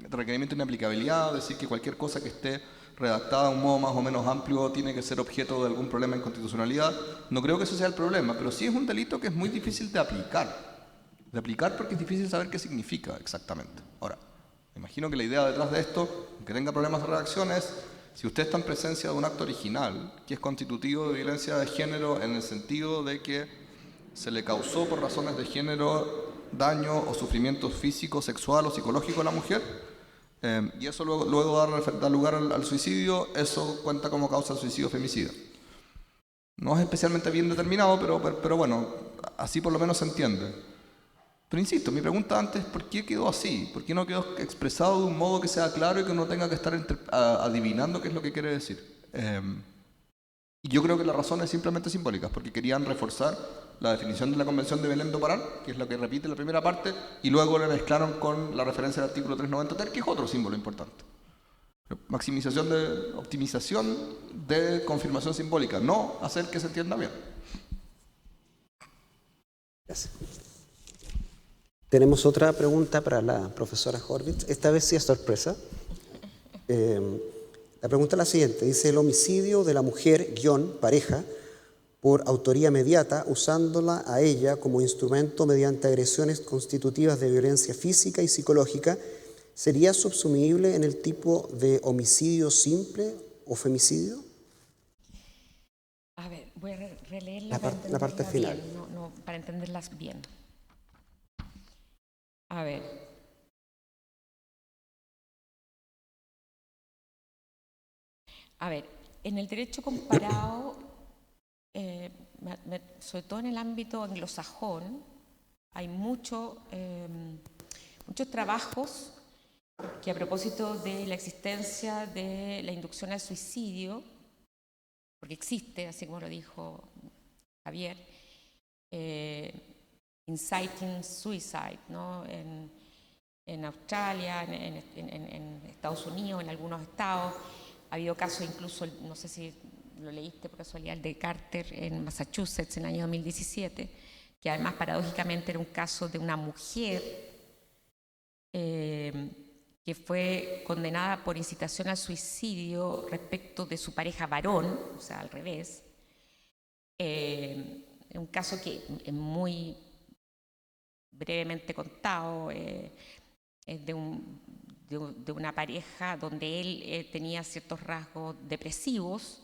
[SPEAKER 6] requerimiento de inaplicabilidad, decir que cualquier cosa que esté redactada de un modo más o menos amplio tiene que ser objeto de algún problema de inconstitucionalidad. No creo que ese sea el problema, pero sí es un delito que es muy difícil de aplicar. De aplicar porque es difícil saber qué significa exactamente. Ahora, me imagino que la idea detrás de esto, aunque tenga problemas de redacción, es si usted está en presencia de un acto original que es constitutivo de violencia de género en el sentido de que se le causó por razones de género daño o sufrimiento físico, sexual o psicológico a la mujer, y eso luego da lugar al suicidio, eso cuenta como causa de suicidio o femicidio. No es especialmente bien determinado, pero bueno, así por lo menos se entiende. Pero insisto, mi pregunta antes es ¿por qué quedó así? ¿Por qué no quedó expresado de un modo que sea claro y que uno tenga que estar adivinando qué es lo que quiere decir? Y yo creo que la razón es simplemente simbólica, porque querían reforzar la definición de la Convención de Belém do Pará, que es lo que repite la primera parte, y luego le mezclaron con la referencia al artículo 390 que es otro símbolo importante. Optimización de confirmación simbólica, no hacer que se entienda bien.
[SPEAKER 4] Gracias. Tenemos otra pregunta para la profesora Horvitz. Esta vez sí es sorpresa. La pregunta es la siguiente. Dice: el homicidio de la mujer, pareja, por autoría mediata, usándola a ella como instrumento mediante agresiones constitutivas de violencia física y psicológica, ¿sería subsumible en el tipo de homicidio simple o femicidio?
[SPEAKER 5] A ver, voy a releerla
[SPEAKER 4] la parte final.
[SPEAKER 5] Bien, no, para entenderlas bien. A ver. En el derecho comparado, sobre todo en el ámbito anglosajón, hay muchos trabajos que, a propósito de la existencia de la inducción al suicidio, porque existe, así como lo dijo Javier, inciting suicide, ¿no? En Australia, en Estados Unidos, en algunos estados. Ha habido casos incluso, no sé si lo leíste por casualidad, el de Carter en Massachusetts en el año 2017, que además paradójicamente era un caso de una mujer que fue condenada por incitación al suicidio respecto de su pareja varón, o sea, al revés. Un caso que es muy brevemente contado, es de una pareja donde él tenía ciertos rasgos depresivos,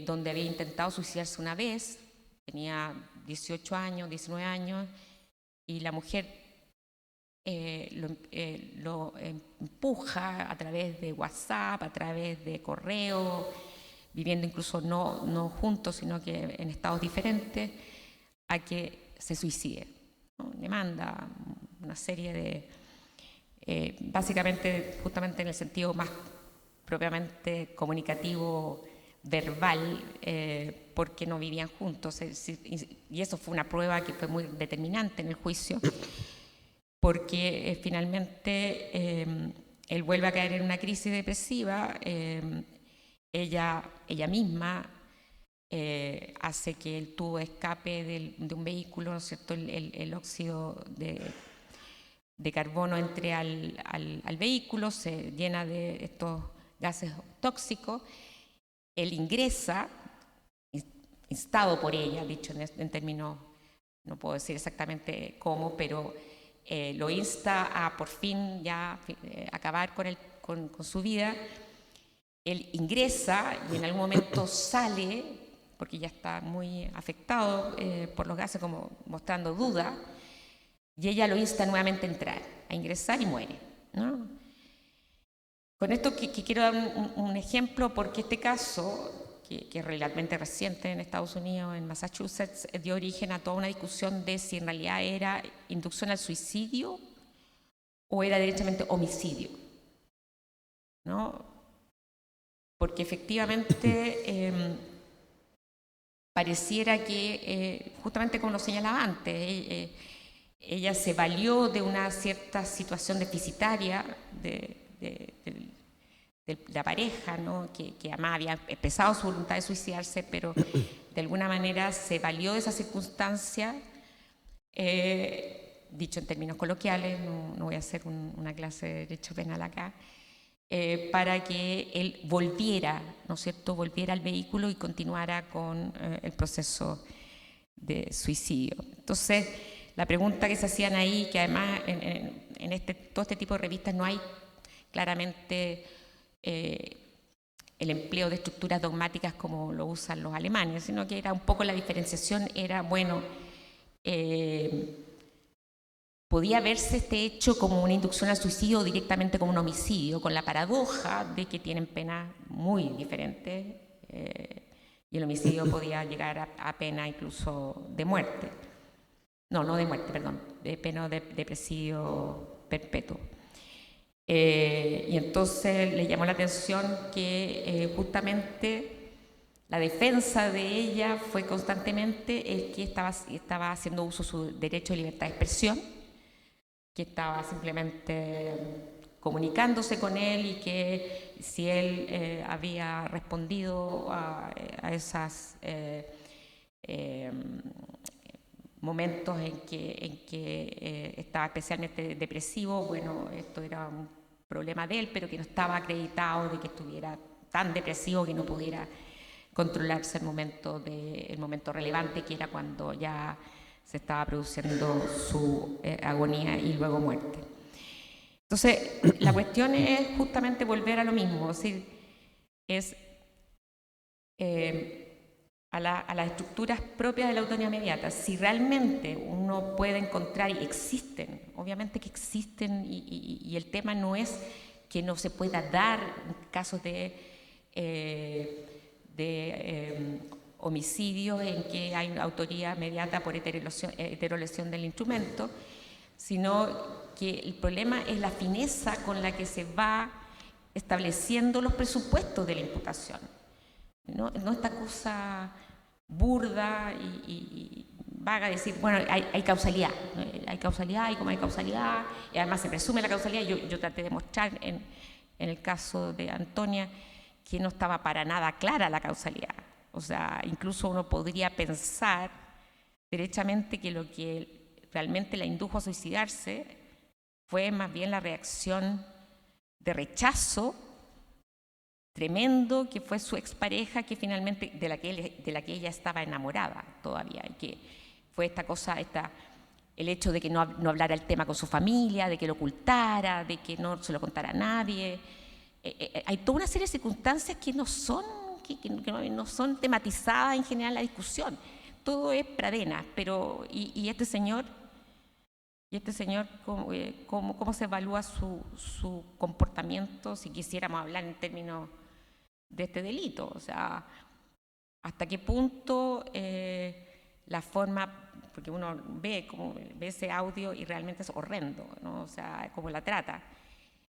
[SPEAKER 5] donde había intentado suicidarse una vez, tenía 18 años, 19 años, y la mujer lo empuja a través de WhatsApp, a través de correo, viviendo incluso no juntos, sino que en estados diferentes, a que se suicide, ¿no? Le manda una serie de... básicamente, justamente en el sentido más propiamente comunicativo, verbal, porque no vivían juntos. Y eso fue una prueba que fue muy determinante en el juicio, porque finalmente él vuelve a caer en una crisis depresiva. Ella misma hace que el tubo de escape de un vehículo, ¿no es cierto?, el óxido de carbono entre al vehículo, se llena de estos gases tóxicos. Él ingresa, instado por ella, dicho en términos, no puedo decir exactamente cómo, pero lo insta a por fin ya acabar con su vida. Él ingresa y en algún momento sale, porque ya está muy afectado por los gases, como mostrando duda, y ella lo insta nuevamente a entrar, a ingresar, y muere, ¿no? Con esto que quiero dar un ejemplo, porque este caso, que es relativamente reciente en Estados Unidos, en Massachusetts, dio origen a toda una discusión de si en realidad era inducción al suicidio o era directamente homicidio, ¿no? Porque efectivamente pareciera que, justamente como lo señalaba antes, ella se valió de una cierta situación deficitaria de la pareja, ¿no? que además había expresado su voluntad de suicidarse, pero de alguna manera se valió de esa circunstancia, dicho en términos coloquiales, no voy a hacer una clase de derecho penal acá, para que él volviera, ¿no es cierto?, volviera al vehículo y continuara con el proceso de suicidio. Entonces, la pregunta que se hacían ahí, que además en todo este tipo de revistas no hay claramente el empleo de estructuras dogmáticas como lo usan los alemanes, sino que era un poco la diferenciación, era, bueno, podía verse este hecho como una inducción al suicidio o directamente como un homicidio, con la paradoja de que tienen penas muy diferentes y el homicidio podía llegar a pena incluso de muerte. No de muerte, perdón, de pena de presidio perpetuo. Y entonces le llamó la atención que justamente la defensa de ella fue constantemente el que estaba haciendo uso de su derecho de libertad de expresión, que estaba simplemente comunicándose con él y que si él había respondido a esos momentos en que estaba especialmente depresivo, bueno, esto era un problema de él, pero que no estaba acreditado de que estuviera tan depresivo que no pudiera controlarse el momento relevante, que era cuando ya se estaba produciendo su agonía y luego muerte. Entonces, la cuestión es justamente volver a lo mismo, es decir, es a las estructuras propias de la autonomía inmediata. Si realmente uno puede encontrar, y existen, obviamente que existen, y el tema no es que no se pueda dar casos de homicidios en que hay una autoría inmediata por heterolesión del instrumento, sino que el problema es la fineza con la que se va estableciendo los presupuestos de la imputación. No esta cosa burda y vaga de decir, bueno, hay causalidad, y como hay causalidad, y además se presume la causalidad. Yo traté de mostrar en el caso de Antonia que no estaba para nada clara la causalidad. O sea, incluso uno podría pensar derechamente que lo que realmente la indujo a suicidarse fue más bien la reacción de rechazo tremendo que fue su expareja, que finalmente de la que ella estaba enamorada todavía, y que fue esta cosa, el hecho de que no hablara el tema con su familia, de que lo ocultara, de que no se lo contara a nadie. Hay toda una serie de circunstancias que no son tematizadas en general en la discusión. Todo es pradena, pero y este señor, ¿cómo se evalúa su comportamiento si quisiéramos hablar en términos de este delito? O sea, ¿hasta qué punto la forma, porque uno ve ese audio y realmente es horrendo, ¿no? O sea, cómo la trata.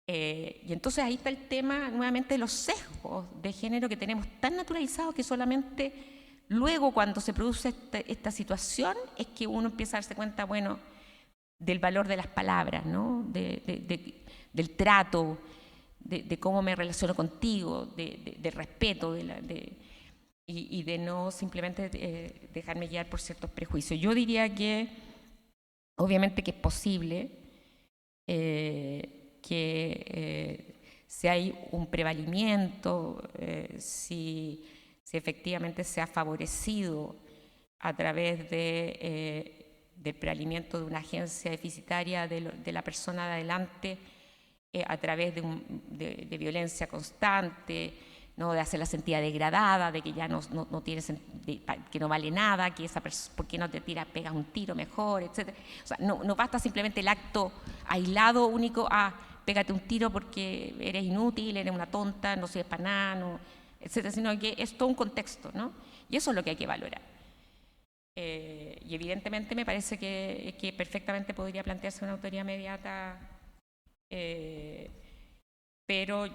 [SPEAKER 5] Y entonces ahí está el tema nuevamente de los sesgos de género que tenemos tan naturalizados que solamente luego cuando se produce esta situación es que uno empieza a darse cuenta, bueno, del valor de las palabras, ¿no? Del trato, de cómo me relaciono contigo, del respeto, y de no simplemente dejarme guiar por ciertos prejuicios. Yo diría que obviamente que es posible que si hay un prevalimiento, si efectivamente se ha favorecido a través del prevalimiento de una agencia deficitaria de la persona de adelante, a través de violencia constante, ¿no? De hacerla sentir degradada, de que ya no tiene que no vale nada, que esa persona, ¿por qué no te pegas un tiro mejor, etcétera? O sea, no basta simplemente el acto aislado, único, pégate un tiro porque eres inútil, eres una tonta, no sirves para nada, no, etcétera, sino que es todo un contexto, ¿no? Y eso es lo que hay que valorar. Y evidentemente me parece que perfectamente podría plantearse una autoría inmediata, pero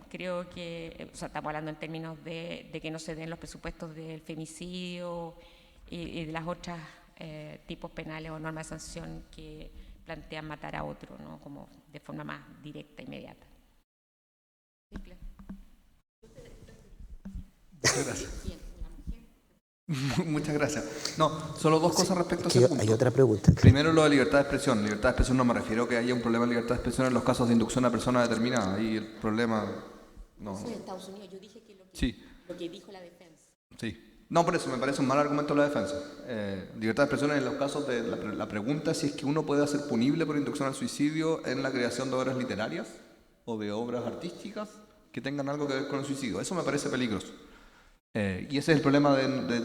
[SPEAKER 5] creo que, o sea, estamos hablando en términos de que no se den los presupuestos del femicidio y de las otras tipos penales o normas de sanción que plantean matar a otro, ¿no? Como de forma más directa, inmediata. Simple.
[SPEAKER 6] Muchas gracias. Muchas gracias. No, solo dos cosas respecto a ese punto.
[SPEAKER 4] Hay otra pregunta.
[SPEAKER 6] Primero, lo de libertad de expresión. Libertad de expresión no me refiero a que haya un problema de libertad de expresión en los casos de inducción a persona determinada. Ahí el problema... No.
[SPEAKER 5] Eso en Estados Unidos. Yo dije que lo que dijo la defensa.
[SPEAKER 6] Sí. No, por eso me parece un mal argumento la defensa. Libertad de expresión en los casos de la pregunta si es que uno puede hacer punible por inducción al suicidio en la creación de obras literarias o de obras artísticas que tengan algo que ver con el suicidio. Eso me parece peligroso. Y ese es el problema de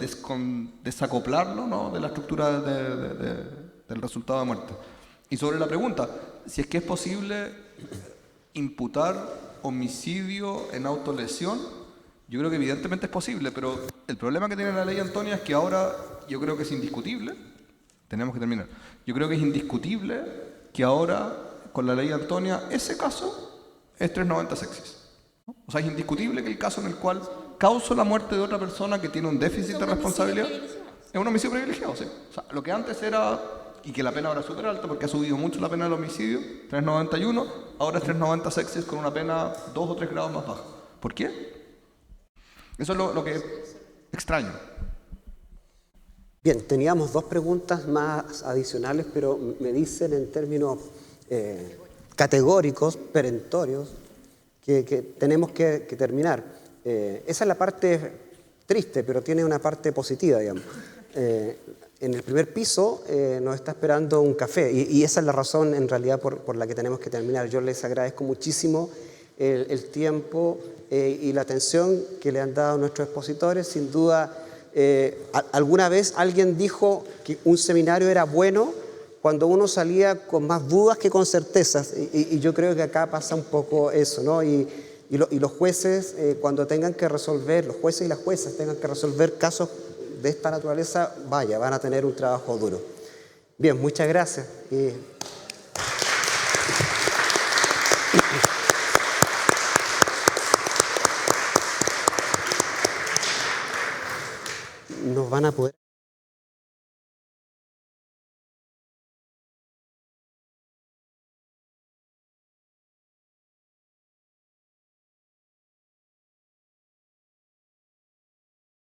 [SPEAKER 6] desacoplarlo, ¿no?, de la estructura del resultado de muerte. Y sobre la pregunta, si es que es posible imputar homicidio en autolesión, yo creo que evidentemente es posible, pero el problema que tiene la ley Antonia es que ahora yo creo que es indiscutible, tenemos que terminar, yo creo que es indiscutible que ahora con la ley Antonia ese caso es 390 sexis. O sea, es indiscutible que el caso en el cual causa la muerte de otra persona que tiene un déficit de responsabilidad es un homicidio privilegiado, sí. O sea, lo que antes era, y que la pena ahora es súper alta porque ha subido mucho la pena del homicidio, 391, ahora es 390 sexis con una pena 2 o 3 grados más baja. ¿Por qué? Eso es lo que extraño.
[SPEAKER 4] Bien, teníamos 2 preguntas más adicionales, pero me dicen en términos categóricos, perentorios, que tenemos que terminar. Esa es la parte triste, pero tiene una parte positiva, digamos. En el primer piso nos está esperando un café y esa es la razón en realidad por la que tenemos que terminar. Yo les agradezco muchísimo el tiempo y la atención que le han dado a nuestros expositores. Sin duda, alguna vez alguien dijo que un seminario era bueno cuando uno salía con más dudas que con certezas, y yo creo que acá pasa un poco eso, ¿no? Y los jueces, cuando tengan que resolver, los jueces y las juezas tengan que resolver casos de esta naturaleza, vaya, van a tener un trabajo duro. Bien, muchas gracias. Nos van a poder...